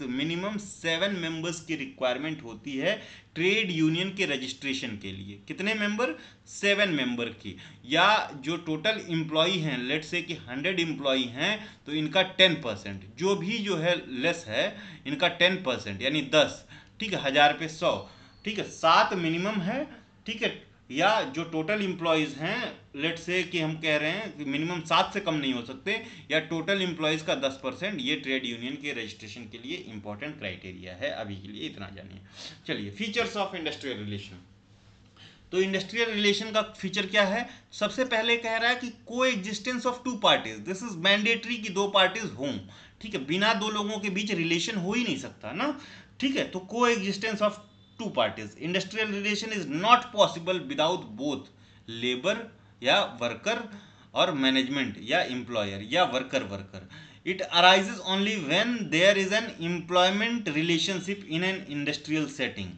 मिनिमम 7 मेंबर्स की रिक्वायरमेंट होती है ट्रेड यूनियन के रजिस्ट्रेशन के लिए। कितने मेंबर? 7 मेंबर की। या जो टोटल एम्प्लॉई हैं, लेट से कि 100 एम्प्लॉई हैं तो इनका 10%, जो भी जो है लेस है इनका 10%, यानी 10। ठीक है, 1000 पे 100। ठीक है, 7 मिनिमम है। ठीक है, या जो टोटल एम्प्लॉयज़ हैं, लेट से कि हम कह रहे हैं कि मिनिमम 7 से कम नहीं हो सकते, या टोटल एम्प्लॉयज़ का 10%, ये ट्रेड यूनियन के रजिस्ट्रेशन के लिए इंपॉर्टेंट क्राइटेरिया है। अभी के लिए इतना जानिए। चलिए, फीचर्स ऑफ इंडस्ट्रियल रिलेशन। तो इंडस्ट्रियल रिलेशन का फीचर क्या है? सबसे पहले कह रहा है कि coexistence of two parties, this is mandatory कि दो पार्टीज हों। ठीक है, बिना दो लोगों के बीच रिलेशन हो ही नहीं सकता ना। ठीक है, तो coexistence of two parties. Industrial relation is not possible without both labour या वर्कर और मैनेजमेंट या एम्प्लॉयर या worker worker. It arises only when there is an employment relationship in an industrial setting.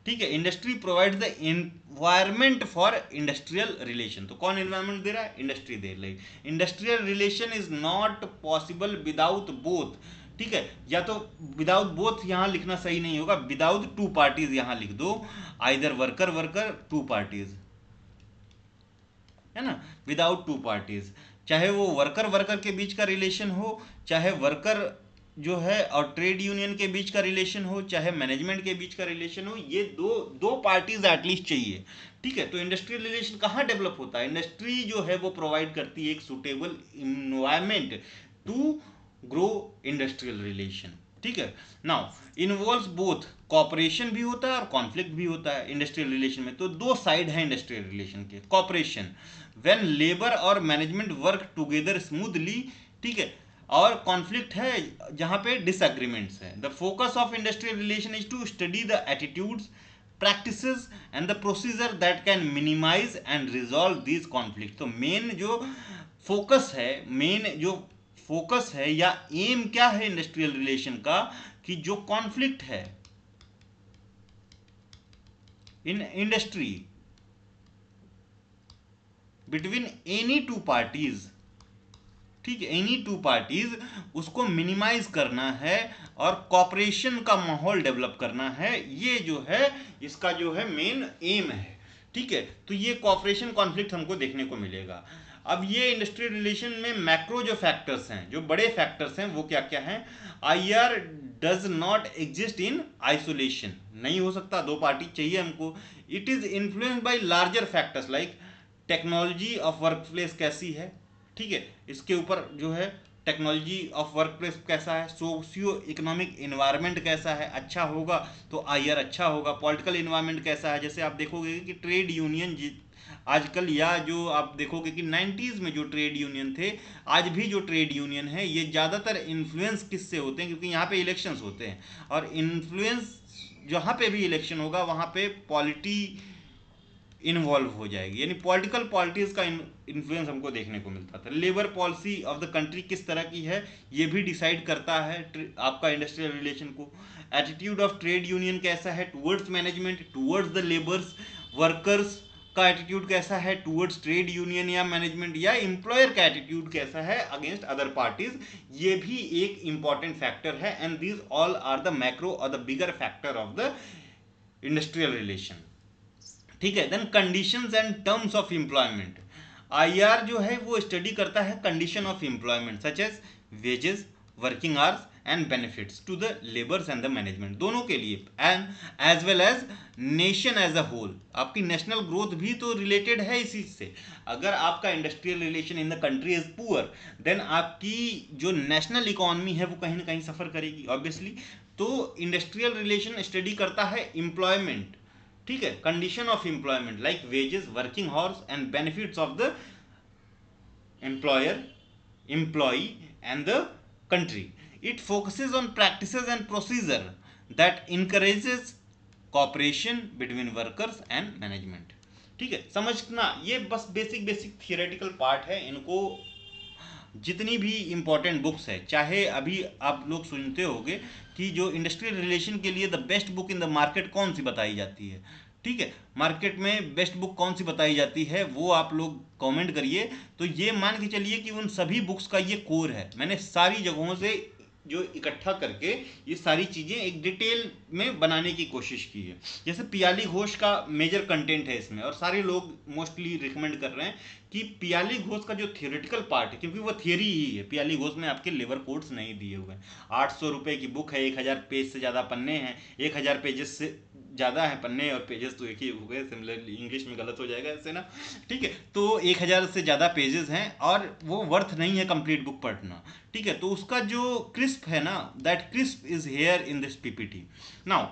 ठीक है, industry provide the environment for industrial relation. तो कौन environment दे रहा है? इंडस्ट्री दे रही। Industrial relation is not possible without both. ठीक है, या तो विदाउट बोथ यहां लिखना सही नहीं होगा, विदाउट टू पार्टीज यहां लिख दो, either worker worker two parties, है ना, विदाउट टू पार्टीज। चाहे वो वर्कर वर्कर के बीच का रिलेशन हो, चाहे वर्कर जो है और ट्रेड यूनियन के बीच का रिलेशन हो, चाहे मैनेजमेंट के बीच का रिलेशन हो, ये दो दो पार्टीज एटलीस्ट चाहिए। ठीक है, तो इंडस्ट्रियल रिलेशन कहाँ डेवलप होता है? इंडस्ट्री जो है वो प्रोवाइड करती है एक suitable environment to grow industrial relation. ठीक है, नाउ इन्वॉल्व्स बोथ, कॉपरेशन भी होता है और कॉन्फ्लिक्ट भी होता है इंडस्ट्रियल रिलेशन में। तो दो साइड है इंडस्ट्रियल रिलेशन के। कॉपरेशन, व्हेन लेबर और मैनेजमेंट वर्क टुगेदर स्मूथली। ठीक है, और कॉन्फ्लिक्ट है जहां पे डिसएग्रीमेंट्स है। The focus of industrial relation is to study the attitudes, practices and the procedure that can minimize and resolve these conflicts। तो मेन जो फोकस है, मेन जो फोकस है या एम क्या है इंडस्ट्रियल रिलेशन का, कि जो कॉन्फ्लिक्ट है in industry between any two parties, ठीक है, एनी टू पार्टीज, उसको मिनिमाइज करना है और कॉपरेशन का माहौल डेवलप करना है। ये जो है इसका जो है मेन एम है। ठीक है, तो ये कॉपरेशन कॉन्फ्लिक्ट हमको देखने को मिलेगा। अब ये इंडस्ट्रियल रिलेशन में मैक्रो जो फैक्टर्स हैं, जो बड़े फैक्टर्स हैं, वो क्या क्या हैं? IR does not exist in isolation, नहीं हो सकता, दो पार्टी चाहिए हमको। It is influenced bye larger factors like technology of work place कैसी है। ठीक है, इसके ऊपर जो है टेक्नोलॉजी ऑफ वर्क प्लेस कैसा है, सोशियो इकोनॉमिक इन्वायरमेंट कैसा है, अच्छा होगा तो आईआर अच्छा होगा। पॉलिटिकल इन्वायरमेंट कैसा है, जैसे आप देखोगे कि ट्रेड यूनियन आजकल, या जो आप देखोगे कि 90s में जो ट्रेड यूनियन थे, आज भी जो ट्रेड यूनियन है, ये ज़्यादातर इन्फ्लुएंस किससे होते हैं? क्योंकि यहाँ पे इलेक्शंस होते हैं, और इन्फ्लुएंस जहाँ पे भी इलेक्शन होगा वहाँ पे पॉलिटी इन्वॉल्व हो जाएगी, यानी पॉलिटिकल पॉलिटिक्स का इन्फ्लुएंस हमको देखने को मिलता था। Labour policy of the country किस तरह की है, ये भी डिसाइड करता है आपका इंडस्ट्रियल रिलेशन को। एटीट्यूड ऑफ ट्रेड यूनियन कैसा है towards management, towards the labours, workers का एटीट्यूड कैसा है टूवर्ड्स ट्रेड यूनियन या मैनेजमेंट, या एम्प्लॉयर का एटीट्यूड कैसा है अगेंस्ट अदर पार्टीज, ये भी एक इंपॉर्टेंट फैक्टर है। And these all are the macro और the bigger factor of the industrial relation. ठीक है, then conditions and terms of employment. IR जो है वो स्टडी करता है condition of employment such as wages, working hours and benefits to the labours and the management, दोनों के लिए, and as well as nation as a whole. आपकी national growth भी तो रिलेटेड है इसी से। अगर आपका industrial relation in the country is poor, then आपकी जो नेशनल इकोनॉमी है वो कहीं ना कहीं सफर करेगी ऑब्वियसली। तो इंडस्ट्रियल रिलेशन स्टडी करता है एम्प्लॉयमेंट, ठीक है, condition of employment like wages, working hours and benefits of the employer, employee and the country. It focuses on practices and procedure that encourages cooperation between workers and management. ठीक है, समझना, ये बस basic theoretical part है, इनको जितनी भी important books है, चाहे अभी आप लोग सुनते होंगे कि जो इंडस्ट्रियल रिलेशन के लिए the best book in the market कौन सी बताई जाती है, ठीक है, मार्केट में बेस्ट बुक कौन सी बताई जाती है वो आप लोग कमेंट करिए। तो ये मान के चलिए कि उन सभी बुक्स का ये कोर है, मैंने सारी जगहों से जो इकट्ठा करके ये सारी चीज़ें एक डिटेल में बनाने की कोशिश की है। जैसे पियाली घोष का मेजर कंटेंट है इसमें, और सारे लोग मोस्टली रिकमेंड कर रहे हैं कि पियाली घोष का जो थियोरेटिकल पार्ट है, क्योंकि वो थियरी ही है, पियाली घोष में आपके लेबर कोड्स नहीं दिए हुए हैं। 800 रुपये की बुक है, 1000 पेज से ज़्यादा पन्ने हैं, 1000 पेजेस से ज़्यादा है पन्ने, और पेजेस तो एक ही हो गए, सिमिलरली इंग्लिश में गलत हो जाएगा ऐसे ना, ठीक है। तो 1000 से ज़्यादा पेजेस हैं और वो वर्थ नहीं है कंप्लीट बुक पढ़ना, ठीक है। तो उसका जो क्रिस्प है ना, that crisp is here in this PPT. Now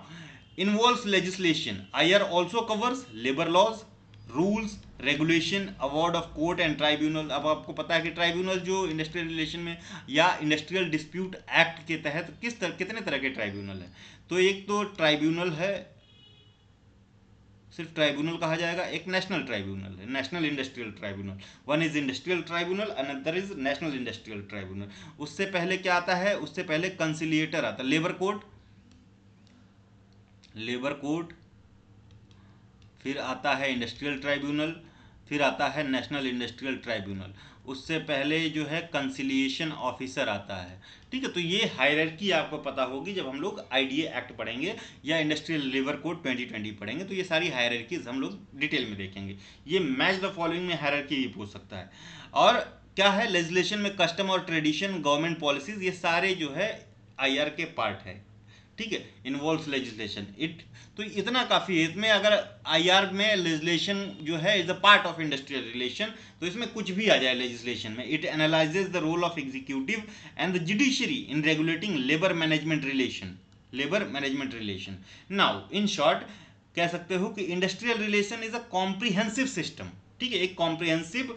involves legislation, IR also covers labour laws, rules, regulation, award of court and tribunal. अब आपको पता है कि ट्राइब्यूनल जो इंडस्ट्रियल रिलेशन में या इंडस्ट्रियल डिस्प्यूट एक्ट के तहत कितने तरह के ट्राइब्यूनल है। तो एक तो ट्राइब्यूनल है, सिर्फ ट्राइब्यूनल कहा जाएगा, एक नेशनल ट्राइब्यूनल है, national industrial tribunal. One is industrial tribunal, another is national industrial tribunal. उससे पहले क्या आता है, उससे पहले कंसिलिएटर आता है, लेबर कोर्ट, लेबर कोर्ट, फिर आता है इंडस्ट्रियल ट्राइब्यूनल, फिर आता है नेशनल इंडस्ट्रियल ट्राइब्यूनल। उससे पहले जो है कंसिलिएशन ऑफिसर आता है, ठीक है। तो ये हायरार्की आपको पता होगी जब हम लोग आईडीए एक्ट पढ़ेंगे या इंडस्ट्रियल लेबर कोड 2020 पढ़ेंगे, तो ये सारी हायरार्कीज हम लोग डिटेल में देखेंगे। ये मैच द फॉलोइंग में हायरार्की भी पूछ सकता है। और क्या है, लेजिस्लेशन में कस्टम और ट्रेडिशन, गवर्नमेंट पॉलिसीज, ये सारे जो है आईआर के पार्ट है, ठीक है। इन्वॉल्व्स लेजिस्लेशन, इट, तो इतना काफ़ी है इसमें। अगर आईआर में लेजिस्लेशन जो है is a part of industrial relation, तो इसमें कुछ भी आ जाए लेजिस्लेशन में। It analyses the role of executive and the judiciary in regulating labour management relation, labour management relation. Now in short कह सकते हो कि industrial relation is a comprehensive system, ठीक है, एक कॉम्प्रिहेंसिव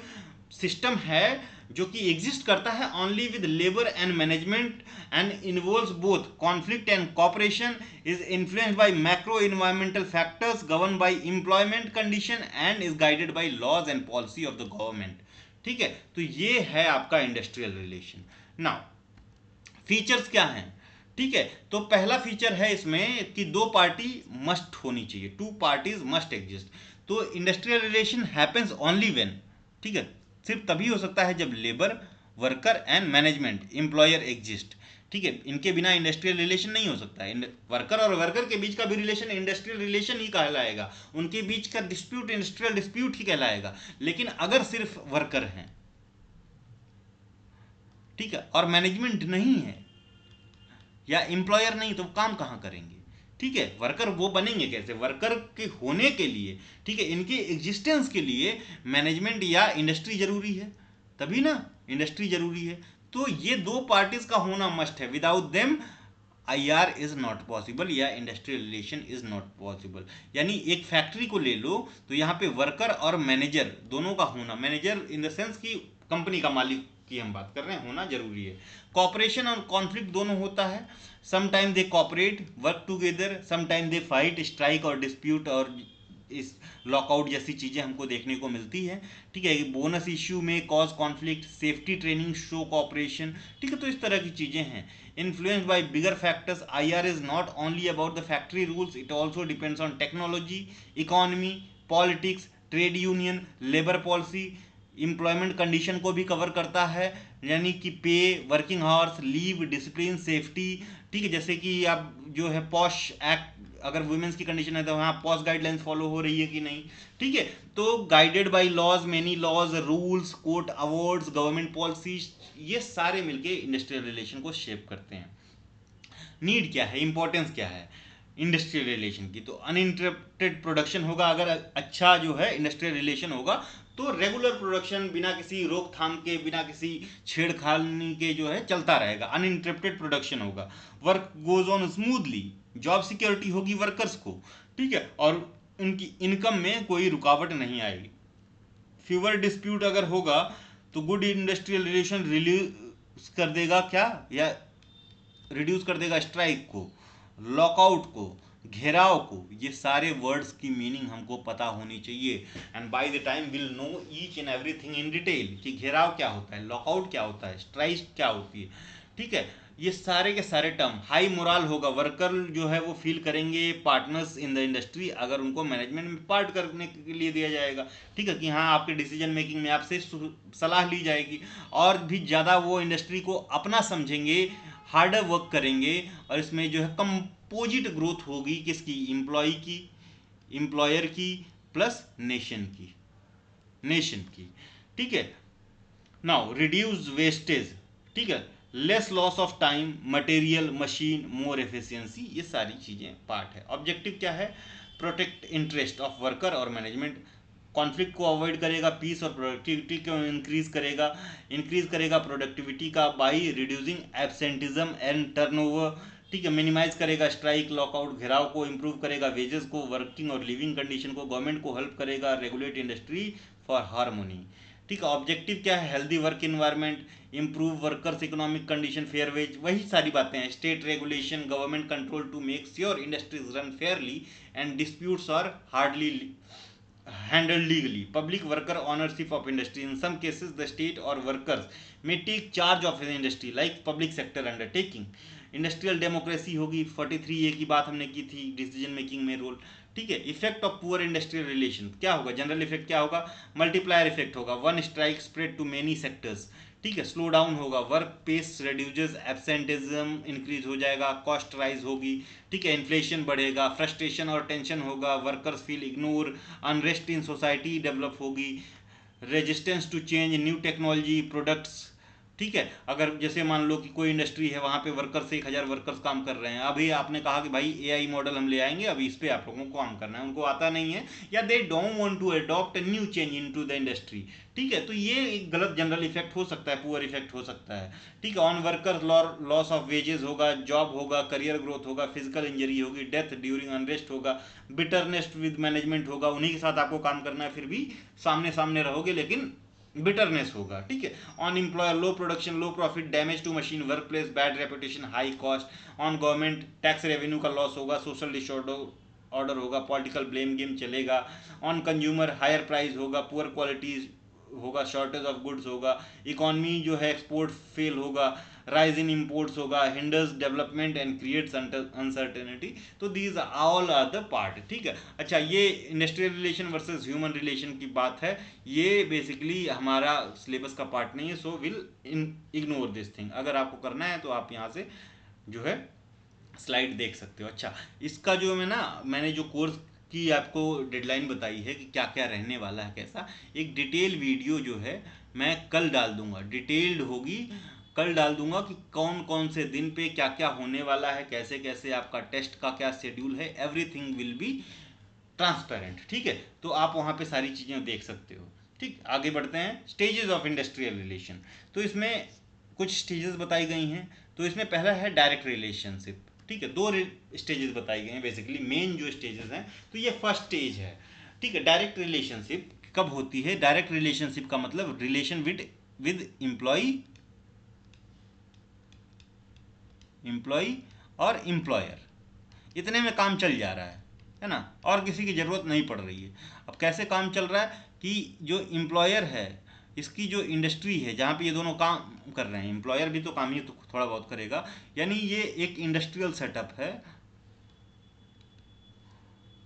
सिस्टम है जो कि एग्जिस्ट करता है only with labour and management and involves both conflict and cooperation, is influenced by macro environmental factors, govern by employment condition and is guided by laws and policy of the government, ठीक है। तो ये है आपका industrial relation. Now features क्या हैं, ठीक है। तो पहला फीचर है इसमें कि दो पार्टी मस्ट होनी चाहिए, टू पार्टीज मस्ट एग्जिस्ट। तो industrial relation happens only when, ठीक है, सिर्फ तभी हो सकता है जब labour, worker and management, employer exist, ठीक है। इनके बिना इंडस्ट्रियल रिलेशन नहीं हो सकता है। वर्कर और वर्कर के बीच का भी रिलेशन इंडस्ट्रियल रिलेशन ही कहलाएगा, उनके बीच का डिस्प्यूट इंडस्ट्रियल डिस्प्यूट ही कहलाएगा। लेकिन अगर सिर्फ वर्कर हैं, ठीक है, और मैनेजमेंट नहीं है या एम्प्लॉयर नहीं, तो काम कहाँ करेंगे, ठीक है। वर्कर वो बनेंगे कैसे, वर्कर के होने के लिए, ठीक है, इनके एग्जिस्टेंस के लिए मैनेजमेंट या इंडस्ट्री जरूरी है, तभी ना इंडस्ट्री जरूरी है। तो ये दो पार्टीज का होना मस्ट है, without them IR is not possible या industrial relation is not possible. यानी एक फैक्ट्री को ले लो तो यहाँ पे वर्कर और मैनेजर दोनों का होना, मैनेजर इन द सेंस कि कंपनी का मालिक की हम बात कर रहे हैं, होना जरूरी है। कॉपरेशन और कॉन्फ्लिक्ट दोनों होता है, sometime they cooperate work together, sometime they fight, strike और डिस्प्यूट और इस लॉकआउट जैसी चीज़ें हमको देखने को मिलती है, ठीक है। बोनस इश्यू में cause conflict, safety training show cooperation, ठीक है। तो इस तरह की चीज़ें हैं। Influence by bigger factors, IR is not only about the factory rules, it also depends on technology, economy, politics, trade union, labour policy, employment condition को भी कवर करता है, यानी कि pay, working hours, leave, discipline, safety, ठीक है। जैसे कि आप जो है पॉश एक्ट, अगर वुमेन्स की कंडीशन है तो वहाँ पॉश गाइडलाइंस फॉलो हो रही है कि नहीं, ठीक है। तो guided by laws, many laws, rules, court awards, government policies, ये सारे मिलके इंडस्ट्रियल रिलेशन को शेप करते हैं। नीड क्या है, इंपॉर्टेंस क्या है इंडस्ट्रियल रिलेशन की, तो अनइंटरप्टेड प्रोडक्शन होगा। अगर अच्छा जो है इंडस्ट्रियल रिलेशन होगा तो रेगुलर प्रोडक्शन बिना किसी रोकथाम के, बिना किसी छेड़खानी के जो है चलता रहेगा, अनइंटरप्टेड प्रोडक्शन होगा। Work goes on smoothly, job security होगी वर्कर्स को, ठीक है, और उनकी इनकम में कोई रुकावट नहीं आएगी। फ्यूअर डिस्प्यूट अगर होगा तो गुड इंडस्ट्रियल रिलेशन रिलीज कर देगा क्या, या रिड्यूस कर देगा स्ट्राइक को, लॉकआउट को, घेराव को, ये सारे वर्ड्स की मीनिंग हमको पता होनी चाहिए। And by the time will know each and everything in detail कि घेराव क्या होता है, लॉकआउट क्या होता है, स्ट्राइक क्या होती है, ठीक है। ये सारे के सारे टर्म, हाई मोरल होगा, वर्कर जो है वो फील करेंगे पार्टनर्स इन द इंडस्ट्री अगर उनको मैनेजमेंट में पार्ट करने के लिए दिया जाएगा, ठीक है, कि हाँ आपके डिसीजन मेकिंग में आपसे सलाह ली जाएगी, और भी ज़्यादा वो इंडस्ट्री को अपना समझेंगे, हार्डर वर्क करेंगे, और इसमें जो है कंपोजिट ग्रोथ होगी किसकी, एम्प्लॉय की, एम्प्लॉयर की, प्लस नेशन की, ठीक है। नाउ रिड्यूस वेस्टेज, ठीक है, less loss of time, material, machine, more efficiency, ये सारी चीज़ें पार्ट है। ऑब्जेक्टिव क्या है, प्रोटेक्ट इंटरेस्ट ऑफ वर्कर और मैनेजमेंट, कॉन्फ्लिक्ट को अवॉइड करेगा, पीस और प्रोडक्टिविटी को इंक्रीज करेगा प्रोडक्टिविटी का by reducing absenteeism and turnover, ठीक है, मिनिमाइज करेगा स्ट्राइक लॉकआउट घेराव को, इंप्रूव करेगा वेजेस को, वर्किंग और लिविंग कंडीशन को, गवर्नमेंट को हेल्प करेगा, रेगुलेट इंडस्ट्री फॉर हार्मोनी, ठीक है। ऑब्जेक्टिव क्या है, healthy work environment, improve workers economic condition, fair wage, वही सारी बातें हैं। State regulation, government control to make sure industries run fairly and disputes are hardly handled legally. Public worker ownership of industry. In some cases, the state or workers may take charge of an industry, like public sector undertaking. Industrial democracy होगी, 43A की बात हमने की थी, decision making में role, ठीक है। Effect of poor industrial relation क्या होगा, जनरल इफेक्ट क्या होगा, मल्टीप्लायर इफेक्ट होगा, one strike spread to many sectors, ठीक है। स्लो डाउन होगा, work pace reduces, absenteeism increase हो जाएगा, कॉस्ट राइज होगी, ठीक है, इन्फ्लेशन बढ़ेगा, फ्रस्ट्रेशन और टेंशन होगा, workers feel ignore, unrest in society develop होगी, resistance to change, new technology products, ठीक है। अगर जैसे मान लो कि कोई इंडस्ट्री है, वहाँ पे वर्कर्स 1000 वर्कर्स काम कर रहे हैं, अभी आपने कहा कि भाई एआई मॉडल हम ले आएंगे, अभी इस पे आप लोगों को काम करना है, उनको आता नहीं है, या they don't want to adopt new change into the industry, ठीक है। तो ये एक गलत जनरल इफेक्ट हो सकता है, पुअर इफेक्ट हो सकता है, ठीक है। On worker loss of wages होगा, जॉब होगा, करियर ग्रोथ होगा, फिजिकल इंजरी होगी, डेथ ड्यूरिंग अनरेस्ट होगा, बिटरनेस विद मैनेजमेंट होगा, उन्हीं के साथ आपको काम करना है, फिर भी सामने सामने रहोगे लेकिन बिटरनेस होगा, ठीक है। On employer low production, low profit, damage to machine, work place, bad reputation, high cost. On government tax revenue का लॉस होगा, सोशल डिसऑर्डर ऑर्डर होगा, पॉलिटिकल ब्लेम गेम चलेगा। ऑन कंज्यूमर हायर प्राइस होगा, poor quality होगा, shortage of goods होगा, economy जो है export fail होगा, राइज इन इम्पोर्ट्स होगा, hinders development and creates uncertainty. तो these all are the part, ठीक है। अच्छा, ये industrial relation versus human relation की बात है, ये बेसिकली हमारा सिलेबस का पार्ट नहीं है, so will ignore this thing. अगर आपको करना है तो आप यहाँ से जो है स्लाइड देख सकते हो। अच्छा, इसका जो मैंने जो कोर्स की आपको डेडलाइन बताई है कि क्या क्या रहने वाला है, कैसा, एक डिटेल वीडियो जो है मैं कल डाल दूंगा, डिटेल्ड होगी, कल डाल दूंगा कि कौन कौन से दिन पे क्या क्या होने वाला है, कैसे कैसे आपका टेस्ट का क्या शेड्यूल है, एवरीथिंग विल बी ट्रांसपेरेंट, ठीक है। तो आप वहाँ पे सारी चीज़ें देख सकते हो, ठीक। आगे बढ़ते हैं, स्टेजेस ऑफ इंडस्ट्रियल रिलेशन। तो इसमें कुछ स्टेजेस बताई गई हैं। तो इसमें पहला है डायरेक्ट रिलेशनशिप, ठीक है। दो स्टेजेस बताई गई हैं बेसिकली, मेन जो स्टेजेस हैं। तो ये फर्स्ट स्टेज है, ठीक है। डायरेक्ट रिलेशनशिप कब होती है, डायरेक्ट रिलेशनशिप का मतलब रिलेशन विद एम्प्लॉय और एम्प्लॉयर, इतने में काम चल जा रहा है ना, और किसी की ज़रूरत नहीं पड़ रही है। अब कैसे काम चल रहा है कि जो एम्प्लॉयर है, इसकी जो इंडस्ट्री है जहाँ पे ये दोनों काम कर रहे हैं, एम्प्लॉयर भी तो काम ही तो थोड़ा बहुत करेगा, यानी ये एक इंडस्ट्रियल सेटअप है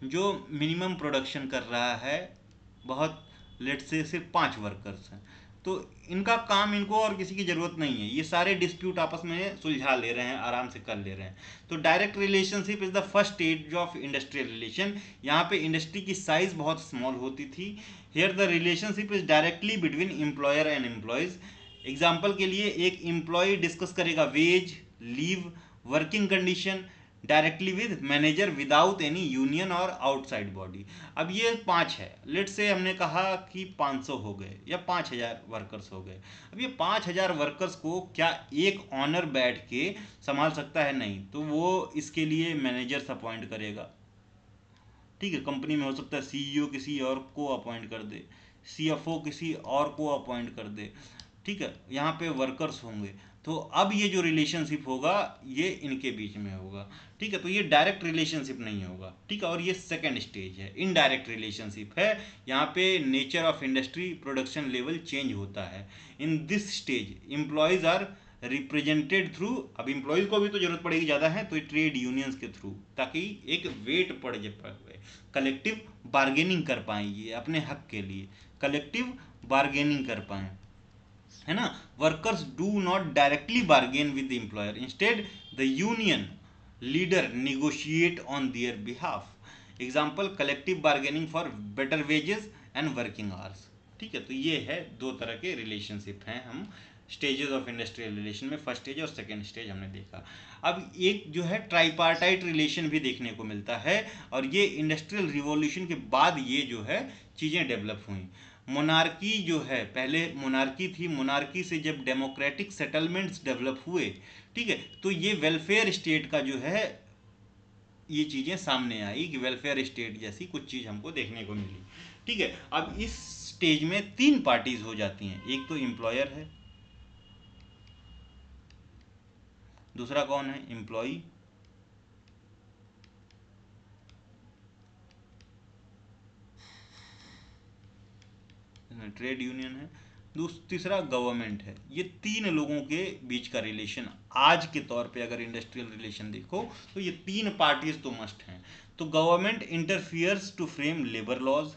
जो मिनिमम प्रोडक्शन कर रहा है, बहुत लेट से सिर्फ 5 वर्कर्स हैं, तो इनका काम, इनको और किसी की ज़रूरत नहीं है, ये सारे डिस्प्यूट आपस में सुलझा ले रहे हैं, आराम से कर ले रहे हैं। तो direct relationship is the first stage of industrial relation. यहाँ पे इंडस्ट्री की साइज़ बहुत स्मॉल होती थी। Here the relationship is directly between employer and employees. Example के लिए एक एम्प्लॉय डिस्कस करेगा wage, leave, working condition directly with manager without any union और आउटसाइड बॉडी। अब ये 5 है, लेट से हमने कहा कि 500 हो गए या 5000 वर्कर्स हो गए। अब ये 5000 वर्कर्स को क्या एक ऑनर बैठ के संभाल सकता है? नहीं। तो वो इसके लिए मैनेजर्स अपॉइंट करेगा, ठीक है। कंपनी में हो सकता है सीईओ किसी और को अपॉइंट कर दे, सीएफओ किसी और को अपॉइंट कर दे, ठीक है। यहाँ पे वर्कर्स होंगे, तो अब ये जो रिलेशनशिप होगा ये इनके बीच में होगा, ठीक है। तो ये डायरेक्ट रिलेशनशिप नहीं होगा, ठीक है। और ये सेकंड स्टेज है, इनडायरेक्ट रिलेशनशिप है। यहाँ पे nature of industry, production level change होता है। In this stage employees are represented through, अब एम्प्लॉयज को भी तो जरूरत पड़ेगी ज़्यादा है, तो ट्रेड यूनियंस के थ्रू, ताकि एक वेट पड़ जाए, कलेक्टिव बार्गेनिंग कर पाएंगे अपने हक के लिए, कलेक्टिव बार्गेनिंग कर पाएँ, है ना। Workers do not directly bargain with the employer, instead the union leader negotiate on their behalf. Example collective bargaining for better wages and working hours, ठीक है। तो ये है दो तरह के रिलेशनशिप हैं हम स्टेजेस ऑफ इंडस्ट्रियल रिलेशन में, फर्स्ट स्टेज और सेकेंड स्टेज हमने देखा। अब एक जो है ट्राइपार्टाइट रिलेशन भी देखने को मिलता है, और ये इंडस्ट्रियल रिवॉल्यूशन के बाद ये जो है चीज़ें डेवलप हुई। मोनार्की जो है, पहले मोनार्की थी, मोनार्की से जब डेमोक्रेटिक सेटलमेंट्स डेवलप हुए, ठीक है, तो ये वेलफेयर स्टेट का जो है ये चीज़ें सामने आई कि वेलफेयर स्टेट जैसी कुछ चीज़ हमको देखने को मिली, ठीक है। अब इस स्टेज में तीन पार्टीज हो जाती हैं, एक तो एम्प्लॉयर है, दूसरा कौन है, एम्प्लॉई, ट्रेड यूनियन है, तीसरा गवर्नमेंट है। ये तीन लोगों के बीच का रिलेशन आज के तौर पे अगर इंडस्ट्रियल रिलेशन देखो तो ये तीन पार्टीज तो मस्ट हैं। तो government interferes to frame labour laws,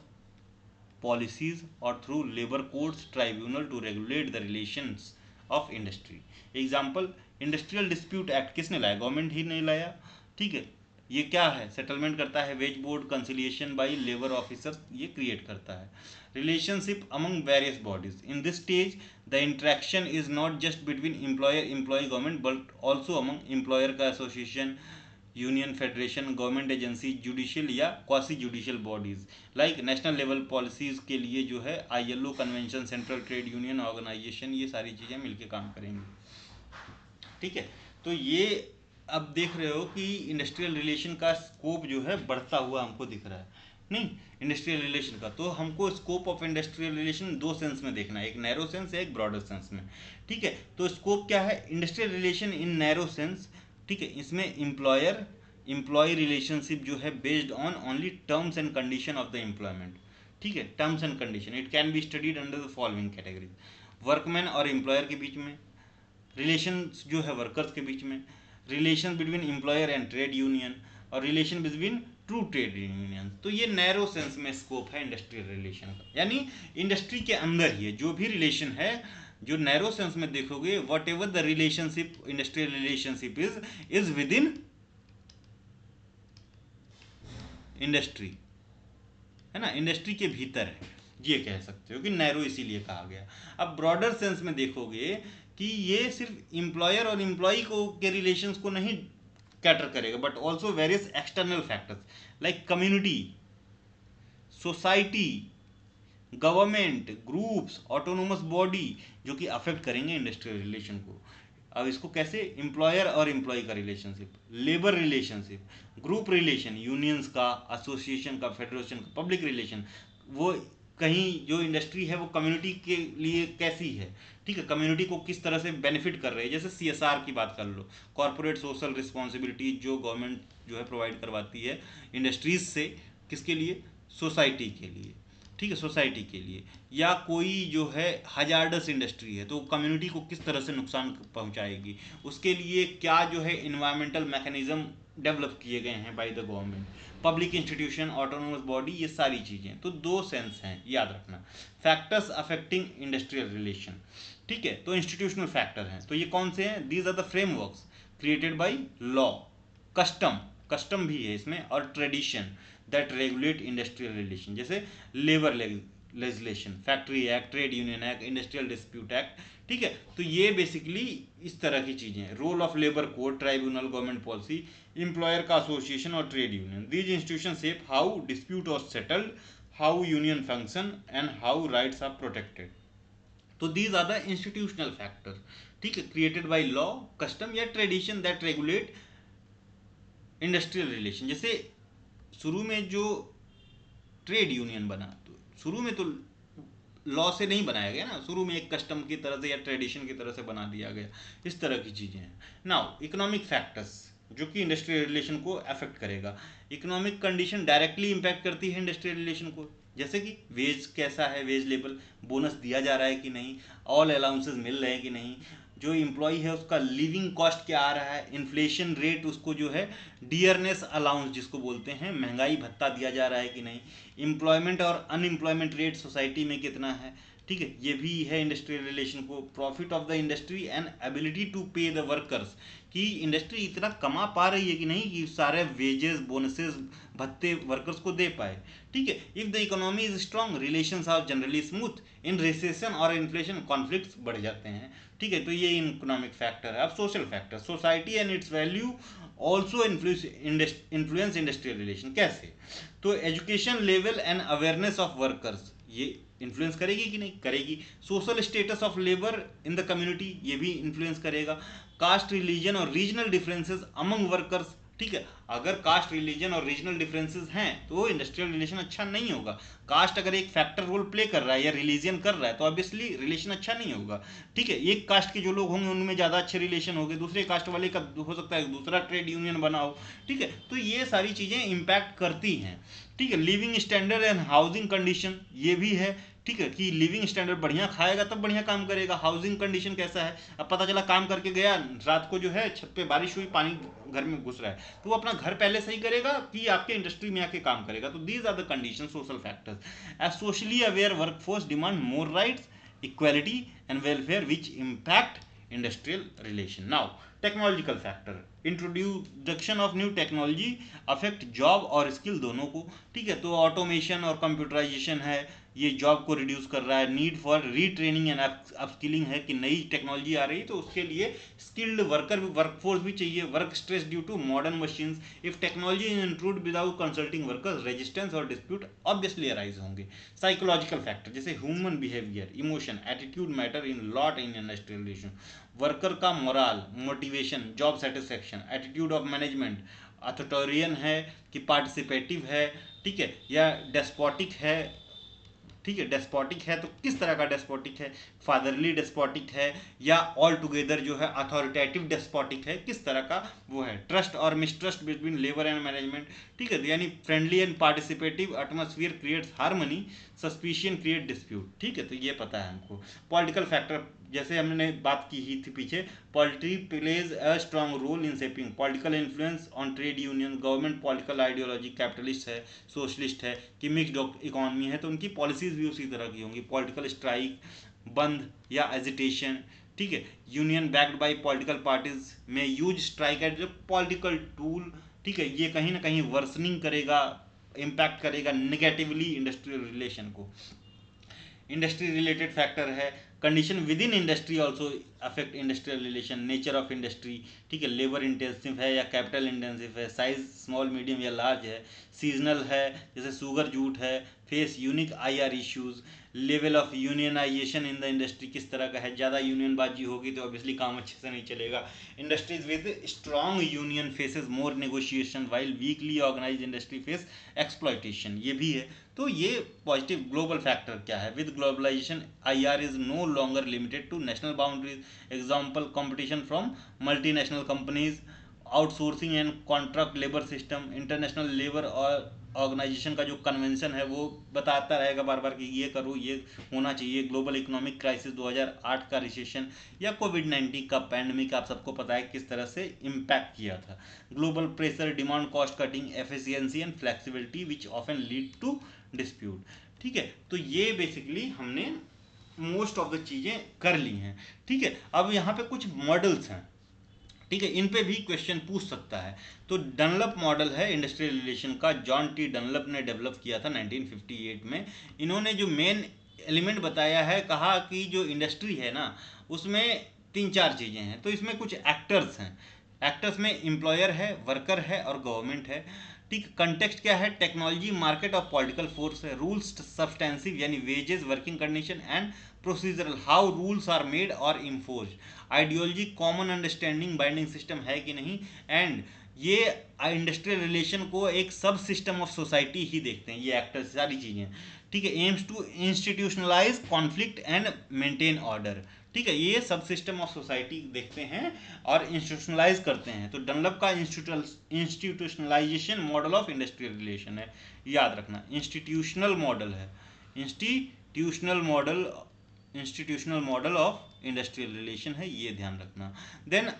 policies और through labour courts tribunal to regulate the relations of industry. Example industrial dispute act किसने लाया, गवर्नमेंट ही नहीं लाया, ठीक है। ये क्या है, सेटलमेंट करता है, wage board conciliation by labour officers ये क्रिएट करता है। Relationship among various bodies, in this stage the interaction is not just between employer employee government but also among employer का association, union, federation, government agency, judicial या quasi judicial bodies. Like national level policies के लिए जो है ILO convention, central trade union organisation, ये सारी चीज़ें मिलकर काम करेंगी, ठीक है। तो ये अब देख रहे हो कि इंडस्ट्रियल रिलेशन का स्कोप जो है बढ़ता हुआ हमको दिख रहा है, नहीं इंडस्ट्रियल रिलेशन का। तो हमको स्कोप ऑफ इंडस्ट्रियल रिलेशन दो सेंस में देखना है, एक नैरो सेंस है, एक ब्रॉडर सेंस में, ठीक है। तो स्कोप क्या है, इंडस्ट्रियल रिलेशन इन नैरो सेंस, ठीक है, इसमें एम्प्लॉयर एम्प्लॉय रिलेशनशिप जो है based on only terms and condition of the employment, ठीक है, terms and condition. It can be studied under the following categories, workman और एम्प्लॉयर के बीच में रिलेशन जो है, वर्कर्स के बीच में relation between employer and trade union, और relation between true trade union. तो ये नैरो सेंस में स्कोप है इंडस्ट्रियल रिलेशन का, यानी इंडस्ट्री के अंदर ही जो भी रिलेशन है, जो नैरो सेंस में देखोगे, what ever the relationship industrial relationship is with in industry, है ना, इंडस्ट्री के भीतर है, ये कह सकते हो कि नैरो इसीलिए कहा गया। अब ब्रॉडर सेंस में देखोगे कि ये सिर्फ एम्प्लॉयर और एम्प्लॉई को के रिलेशंस को नहीं कैटर करेगा, but also various external factors like community, society, government, groups, autonomous body, जो कि अफेक्ट करेंगे इंडस्ट्रियल रिलेशन को। अब इसको कैसे, एम्प्लॉयर और एम्प्लॉय का relationship, labour relationship, group relation, unions का, एसोसिएशन का, फेडरेशन का, पब्लिक रिलेशन, वो कहीं जो इंडस्ट्री है वो कम्युनिटी के लिए कैसी है, ठीक है, कम्युनिटी को किस तरह से बेनिफिट कर रही है। जैसे CSR की बात कर लो, कॉर्पोरेट सोशल रिस्पॉन्सिबिलिटी, जो गवर्नमेंट जो है प्रोवाइड करवाती है इंडस्ट्रीज से, किसके लिए, सोसाइटी के लिए, ठीक है, सोसाइटी के लिए। या कोई जो है हजार्डस इंडस्ट्री है तो कम्युनिटी को किस तरह से नुकसान पहुंचाएगी, उसके लिए क्या जो है इन्वायरमेंटल मैकेनिज्म डेवलप किए गए हैं by the government, public institution, autonomous body, ये सारी चीज़ें। तो दो सेंस हैं, याद रखना। फैक्टर्स अफेक्टिंग इंडस्ट्रियल रिलेशन, ठीक है, तो इंस्टीट्यूशनल फैक्टर हैं, तो ये कौन से हैं, these are the frameworks created by law, custom, custom भी है इसमें, और tradition that regulate industrial relation, जैसे labour legislation, factory act, trade union act, industrial dispute act, ठीक है। तो ये बेसिकली इस तरह की चीज़ें, role of labour code, tribunal, government policy, employer का एसोसिएशन और trade union, these institution shape how dispute are settled, how union function and how rights are protected. तो these are the institutional factor, ठीक है, created by law, custom या tradition that regulate industrial relation. जैसे शुरू में जो trade union बना, तो शुरू में तो लॉ से नहीं बनाया गया ना, शुरू में एक कस्टम की तरह से या ट्रेडिशन की तरह से बना दिया गया, इस तरह की चीज़ें हैं। नाउ इकोनॉमिक फैक्टर्स जो कि इंडस्ट्रियल रिलेशन को अफेक्ट करेगा। इकोनॉमिक कंडीशन डायरेक्टली इंपैक्ट करती है इंडस्ट्रियल रिलेशन को, जैसे कि वेज कैसा है, वेज लेवल, बोनस दिया जा रहा है कि नहीं, ऑल अलाउंसेस मिल रहे हैं कि नहीं, जो एम्प्लॉय है उसका लिविंग कॉस्ट क्या आ रहा है, इन्फ्लेशन रेट उसको जो है डियरनेस अलाउंस जिसको बोलते हैं, महंगाई भत्ता दिया जा रहा है कि नहीं, एम्प्लॉयमेंट और अनएम्प्लॉयमेंट रेट सोसाइटी में कितना है, ठीक है, ये भी है इंडस्ट्रियल रिलेशन को। Profit of the industry and ability to pay the workers, कि इंडस्ट्री इतना कमा पा रही है कि नहीं कि सारे वेजेस बोनसेस भत्ते वर्कर्स को दे पाए, ठीक है। If the economy is strong relations are generally smooth, in recession और इन्फ्लेशन कॉन्फ्लिक्ट्स बढ़ जाते हैं, ठीक है। तो ये इकोनॉमिक फैक्टर है। अब social factor, society and it's value also influence industrial relation. कैसे? तो education level and awareness of workers ये इन्फ्लुएंस करेगी कि नहीं? करेगी। Social status of labour in the community ये भी इन्फ्लुएंस करेगा। कास्ट, रिलीजन और रीजनल डिफरेंसेस अमंग वर्कर्स, ठीक है। अगर कास्ट, रिलीजन और रीजनल डिफरेंसेस हैं तो इंडस्ट्रियल रिलेशन अच्छा नहीं होगा। कास्ट अगर एक फैक्टर रोल प्ले कर रहा है या रिलीजन कर रहा है तो ऑब्वियसली रिलेशन अच्छा नहीं होगा, ठीक है। एक कास्ट के जो लोग होंगे उनमें ज़्यादा अच्छे रिलेशन होंगे, दूसरे कास्ट वाले का हो सकता है दूसरा ट्रेड यूनियन बनाओ, ठीक है। तो ये सारी चीज़ें इम्पैक्ट करती हैं, ठीक है। Living standard and housing condition ये भी है, ठीक है, कि लिविंग स्टैंडर्ड बढ़िया खाएगा तब बढ़िया काम करेगा। हाउसिंग कंडीशन कैसा है, अब पता चला काम करके गया, रात को जो है छत पे बारिश हुई, पानी घर में घुस रहा है, तो वो अपना घर पहले सही करेगा कि आपके इंडस्ट्री में आके काम करेगा। तो these are the condition, social factors. As socially aware workforce demand more rights, equality and welfare which impact industrial relation. Now technological factor, introduction of new technology affect job और स्किल दोनों को, ठीक है। तो ऑटोमेशन और computerisation है, ये job को रिड्यूस कर रहा है। Need for retraining and upskilling है कि नई टेक्नोलॉजी आ रही है तो उसके लिए स्किल्ड वर्कफोर्स भी चाहिए। Work stress due to modern machines, if technology is intrude without consulting workers, resistance और डिस्प्यूट ऑब्वियसली अराइज होंगे। साइकोलॉजिकल फैक्टर जैसे human behaviour, emotion, attitude matter in lot in industrial relation. Worker का morale, motivation, job satisfaction, attitude of management, authoritarian है कि participative है, ठीक है, या डेस्पोटिक है, ठीक है। डेस्पोटिक है तो किस तरह का डेस्पोटिक है, फादरली डेस्पोटिक है या ऑल टुगेदर जो है अथॉरिटेटिव डेस्पोटिक है, किस तरह का वो है। ट्रस्ट और mistrust between labour and management, ठीक है, यानी friendly and participative atmosphere creates harmony, suspicion create dispute, ठीक है। तो ये पता है हमको। पॉलिटिकल फैक्टर जैसे हमने बात की ही थी पीछे, polity plays a strong role in shaping political influence on trade union. Government political ideology capitalist है, सोशलिस्ट है कि मिक्स्ड इकोनॉमी है तो उनकी पॉलिसीज भी उसी तरह की होंगी। पॉलिटिकल स्ट्राइक, बंद या एजिटेशन, ठीक है। Union backed by political parties में use strike as a political tool, ठीक है। ये कहीं ना कहीं वर्सनिंग करेगा, इम्पैक्ट करेगा नेगेटिवली इंडस्ट्रियल रिलेशन को। इंडस्ट्री रिलेटेड फैक्टर है, condition within industry also affect industrial relation. Nature of industry, ठीक है, लेबर इंटेंसिव है या कैपिटल इंटेंसिव है, साइज स्मॉल मीडियम या लार्ज है, सीजनल है जैसे शुगर जूट है, face unique IR issues, level of unionisation in the industry किस तरह का है, ज़्यादा यूनियनबाजी होगी तो ऑब्वियसली काम अच्छे से नहीं चलेगा। Industries with strong union faces more negotiation while weakly organize industry face exploitation, ये भी है। तो ये पॉजिटिव ग्लोबल फैक्टर क्या है, with globalization IR is no longer limited to national boundaries. Example competition from multinational companies, outsourcing and contract labour system. International labour और organization का जो कन्वेंशन है वो बताता रहेगा बार बार कि ये करो, ये होना चाहिए। ग्लोबल इकोनॉमिक क्राइसिस 2008 का रिसेशन या कोविड-19 का पैंडमिक आप सबको पता है किस तरह से इम्पैक्ट किया था। Global pressure, demand, cost cutting, efficiency and flexibility which often lead to dispute, ठीक है। तो ये बेसिकली हमने मोस्ट ऑफ द चीज़ें कर ली हैं, ठीक है। अब यहाँ पे कुछ मॉडल्स हैं, ठीक है, इन पे भी क्वेश्चन पूछ सकता है। तो डनलप मॉडल है इंडस्ट्रियल रिलेशन का, जॉन टी डनलप ने डेवलप किया था 1958 में। इन्होंने जो मेन एलिमेंट बताया है, कहा कि जो इंडस्ट्री है ना उसमें 3-4 चीज़ें हैं। तो इसमें कुछ एक्टर्स हैं, एक्टर्स में एम्प्लॉयर है, वर्कर है और गवर्नमेंट है, ठीक। कंटेक्स्ट क्या है, टेक्नोलॉजी, मार्केट और पॉलिटिकल फोर्स है। रूल्स सब्सटेंसिव यानी wages, working condition and procedural, how rules are made और impose. Ideology, common understanding, binding system है कि नहीं, एंड ये इंडस्ट्रियल रिलेशन को एक सब सिस्टम ऑफ सोसाइटी ही देखते हैं, ये एक्टर्स सारी चीज़ें, ठीक है। Aims to institutionalize conflict and maintain order, ठीक है, ये सब सिस्टम ऑफ सोसाइटी देखते हैं और इंस्टीट्यूशनलाइज करते हैं। तो डनलप का institutionalization model of industrial relation है, याद रखना, इंस्टीट्यूशनल मॉडल है, institutional model, institutional model of industrial relation है, ये ध्यान रखना। देन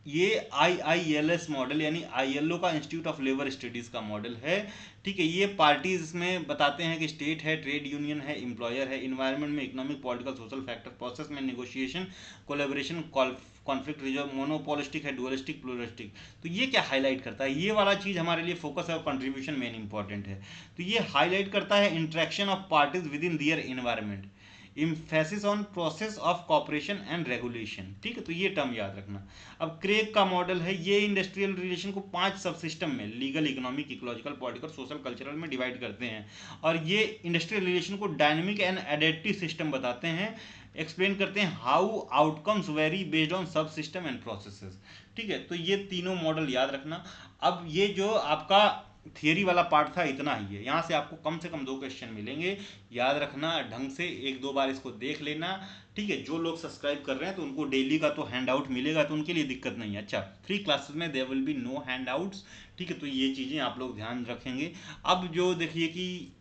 ये IILS मॉडल यानी ILO का इंस्टीट्यूट ऑफ लेबर स्टडीज़ का मॉडल है, ठीक है। ये पार्टीज इसमें बताते हैं कि स्टेट है, ट्रेड यूनियन है, एम्प्लॉयर है, इन्वायरमेंट में economic, political, social factor, process में negotiation, collaboration, conflict resolve, monopolistic है, डुअलिस्टिक, प्लूरलिस्टिक। तो ये क्या हाईलाइट करता है, ये वाला चीज़ हमारे लिए फोकस है और कंट्रीब्यूशन मेन इंपॉर्टेंट है। तो ये हाईलाइट करता है interaction of parties within their environment, emphasis on process of cooperation and regulation, ठीक है। तो ये टर्म याद रखना। अब क्रेग का मॉडल है, ये इंडस्ट्रियल रिलेशन को 5 सब सिस्टम में, legal, economic, ecological, political, social, cultural में डिवाइड करते हैं और ये इंडस्ट्रियल रिलेशन को डायनेमिक एंड एडेप्टिव सिस्टम बताते हैं, एक्सप्लेन करते हैं how outcomes very based on सब सिस्टम एंड प्रोसेसेस, ठीक है। तो ये तीनों मॉडल याद रखना। अब ये जो आपका थियरी वाला पार्ट था इतना ही है, यहाँ से आपको कम से कम 2 क्वेश्चन मिलेंगे, याद रखना ढंग से, 1-2 बार इसको देख लेना, ठीक है। जो लोग सब्सक्राइब कर रहे हैं तो उनको डेली का तो हैंड आउट मिलेगा, तो उनके लिए दिक्कत नहीं है। अच्छा, फ्री क्लासेस में there will be no handouts, ठीक है। तो ये चीज़ें आप लोग ध्यान रखेंगे। अब जो देखिए कि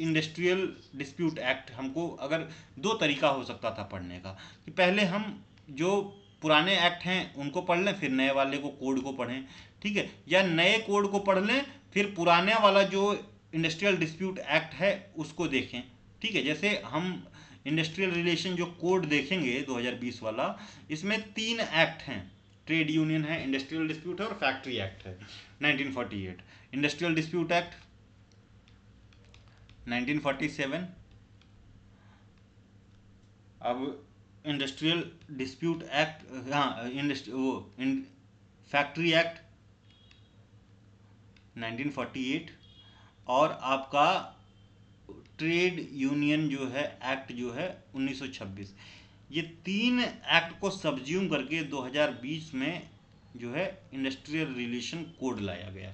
इंडस्ट्रियल डिस्प्यूट एक्ट, हमको अगर 2 तरीका हो सकता था पढ़ने का, कि पहले हम जो पुराने एक्ट हैं उनको पढ़ लें, फिर नए वाले को, कोड को पढ़ें, ठीक है, या नए कोड को पढ़ लें फिर पुराने वाला जो इंडस्ट्रियल डिस्प्यूट एक्ट है उसको देखें, ठीक है। जैसे हम इंडस्ट्रियल रिलेशन जो कोड देखेंगे 2020 वाला, इसमें 3 एक्ट हैं, ट्रेड यूनियन है, इंडस्ट्रियल डिस्प्यूट है और फैक्ट्री एक्ट है। 1948 इंडस्ट्रियल डिस्प्यूट एक्ट, 1947 अब इंडस्ट्रियल डिस्प्यूट एक्ट, हाँ फैक्ट्री एक्ट 1948 और आपका ट्रेड यूनियन जो है एक्ट जो है 1926। ये 3 एक्ट को सब्ज्यूम करके 2020 में जो है इंडस्ट्रियल रिलेशन कोड लाया गया,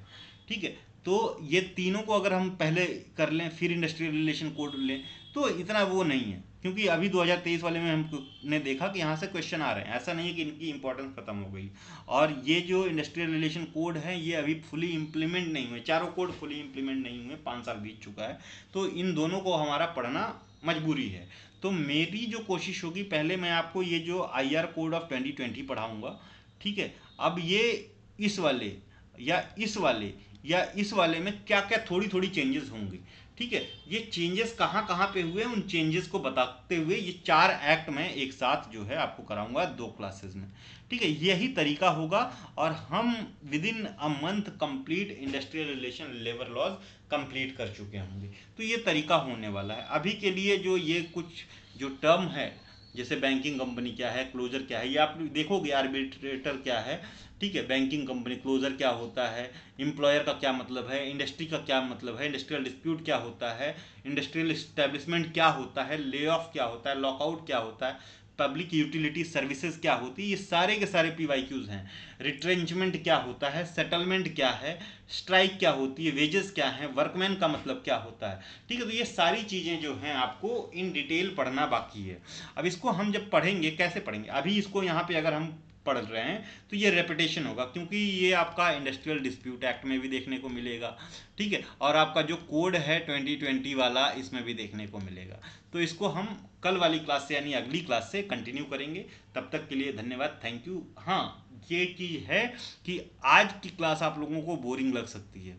ठीक है। तो ये तीनों को अगर हम पहले कर लें फिर इंडस्ट्रियल रिलेशन कोड लें तो इतना वो नहीं है, क्योंकि अभी 2023 वाले में हमने देखा कि यहाँ से क्वेश्चन आ रहे हैं, ऐसा नहीं है कि इनकी इंपॉर्टेंस खत्म हो गई। और ये जो इंडस्ट्रियल रिलेशन कोड है ये अभी फुली इम्प्लीमेंट नहीं हुए, चारों कोड फुली इम्प्लीमेंट नहीं हुए, 5 साल बीत चुका है, तो इन दोनों को हमारा पढ़ना मजबूरी है। तो मेरी जो कोशिश होगी, पहले मैं आपको ये जो IR कोड ऑफ 2020 पढ़ाऊँगा, ठीक है। अब ये इस वाले या इस वाले या इस वाले में क्या क्या थोड़ी थोड़ी चेंजेस होंगे, ठीक है। ये चेंजेस कहाँ कहाँ पे हुए उन चेंजेस को बताते हुए ये 4 एक्ट में एक साथ जो है आपको कराऊंगा 2 क्लासेस में, ठीक है। यही तरीका होगा और हम within a month complete industrial relation labour laws complete कर चुके होंगे। तो ये तरीका होने वाला है। अभी के लिए जो ये कुछ जो टर्म है, जैसे बैंकिंग कंपनी क्या है, क्लोजर क्या है, ये आप देखोगे, आर्बिट्रेटर क्या है, ठीक है, बैंकिंग कंपनी, क्लोजर क्या होता है, एम्प्लॉयर का क्या मतलब है, इंडस्ट्री का क्या मतलब है, इंडस्ट्रियल डिस्प्यूट क्या होता है, इंडस्ट्रियल इस्टेब्लिशमेंट क्या होता है, ले ऑफ क्या होता है, लॉकआउट क्या होता है, पब्लिक यूटिलिटी सर्विसेज क्या होती है, ये सारे के सारे PYQs हैं। रिट्रेंचमेंट क्या होता है, सेटलमेंट क्या है, स्ट्राइक क्या होती है, वेजेस क्या है, वर्कमैन का मतलब क्या होता है, ठीक है। तो ये सारी चीज़ें जो हैं आपको इन डिटेल पढ़ना बाकी है। अब इसको हम जब पढ़ेंगे, कैसे पढ़ेंगे, अभी इसको यहाँ पे अगर हम पढ़ रहे हैं तो ये रेपिटेशन होगा, क्योंकि ये आपका इंडस्ट्रियल डिस्प्यूट एक्ट में भी देखने को मिलेगा, ठीक है, और आपका जो कोड है 2020 वाला इसमें भी देखने को मिलेगा। तो इसको हम कल वाली क्लास से यानी अगली क्लास से कंटिन्यू करेंगे। तब तक के लिए धन्यवाद, थैंक यू। हाँ, ये चीज़ है कि आज की क्लास आप लोगों को बोरिंग लग सकती है,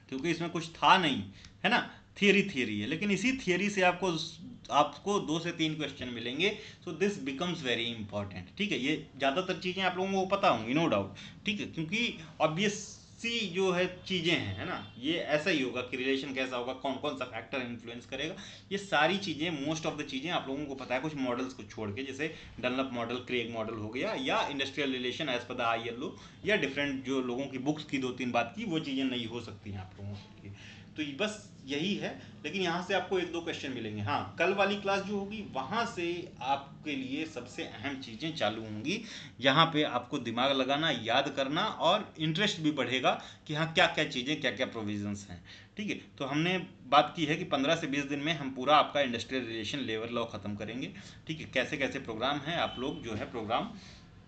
क्योंकि इसमें कुछ था नहीं, है ना, थियरी है, लेकिन इसी थियरी से आपको 2 से 3 क्वेश्चन मिलेंगे। So this becomes very important, ठीक है। ये ज़्यादातर चीज़ें आप लोगों को पता होंगी, नो डाउट, ठीक है, क्योंकि ऑब्वियस सी जो है चीज़ें हैं, है ना, ये ऐसा ही होगा कि रिलेशन कैसा होगा, कौन कौन सा फैक्टर इन्फ्लुएंस करेगा, ये सारी चीज़ें, मोस्ट ऑफ द चीज़ें आप लोगों को पता है, कुछ मॉडल्स को छोड़ के, जैसे डनलप मॉडल, क्रेग मॉडल हो गया, या industrial relation as per the ILO, या डिफरेंट जो लोगों की बुक्स की 2-3 बात की, वो चीज़ें नहीं हो सकती हैं आप लोगों के लिए। तो तो बस यही है, लेकिन यहाँ से आपको एक दो क्वेश्चन मिलेंगे। हाँ, कल वाली क्लास जो होगी वहाँ से आपके लिए सबसे अहम चीज़ें चालू होंगी। यहाँ पे आपको दिमाग लगाना, याद करना और इंटरेस्ट भी बढ़ेगा कि हाँ क्या क्या चीज़ें, क्या क्या प्रोविजंस हैं। ठीक है, तो हमने बात की है कि 15 से 20 दिन में हम पूरा आपका इंडस्ट्रियल रिलेशन लेबर लॉ ख़त्म करेंगे। ठीक है, कैसे कैसे प्रोग्राम है, आप लोग जो है प्रोग्राम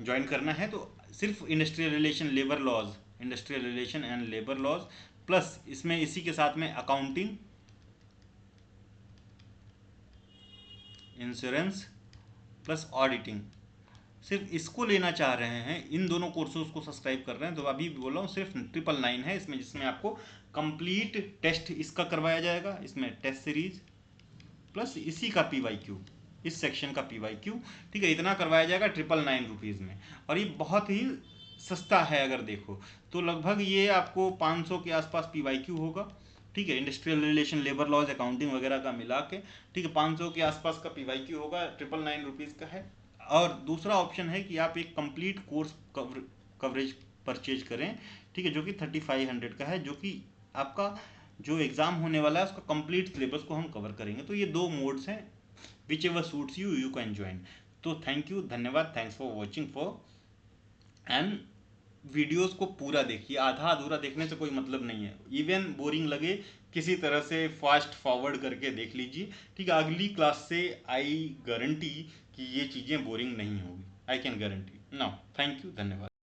ज्वाइन करना है तो सिर्फ industrial relation labour laws, industrial relation and labour laws, plus इसमें इसी के साथ में अकाउंटिंग, इंश्योरेंस प्लस ऑडिटिंग, सिर्फ इसको लेना चाह रहे हैं, इन दोनों कोर्सेज को सब्सक्राइब कर रहे हैं तो अभी भी बोल रहा हूँ सिर्फ 999 है इसमें, जिसमें आपको कंप्लीट टेस्ट इसका करवाया जाएगा, इसमें टेस्ट सीरीज प्लस इसी का PYQ, इस सेक्शन का PYQ। ठीक है, इतना करवाया जाएगा 999 रुपीज़ में, और ये बहुत ही सस्ता है। अगर देखो तो लगभग ये आपको 500 के आसपास PYQ होगा। ठीक है, industrial relation, labour laws, accounting वगैरह का मिला के, ठीक है, 500 के आसपास का PYQ होगा, 999 रुपीज़ का है। और दूसरा ऑप्शन है कि आप एक कंप्लीट कोर्स कवरेज परचेज करें, ठीक है, जो कि 3500 का है, जो कि आपका जो एग्ज़ाम होने वाला है उसका कंप्लीट सिलेबस को हम कवर करेंगे। तो ये दो मोड्स हैं, which ever suits you you can join. तो थैंक यू, धन्यवाद, thanks for watching for and videos को पूरा देखिए, आधा अधूरा देखने से कोई मतलब नहीं है। इवन बोरिंग लगे किसी तरह से फास्ट फॉरवर्ड करके देख लीजिए। ठीक है, अगली क्लास से आई गारंटी कि ये चीज़ें बोरिंग नहीं होगी, I can guarantee. Now thank you, धन्यवाद।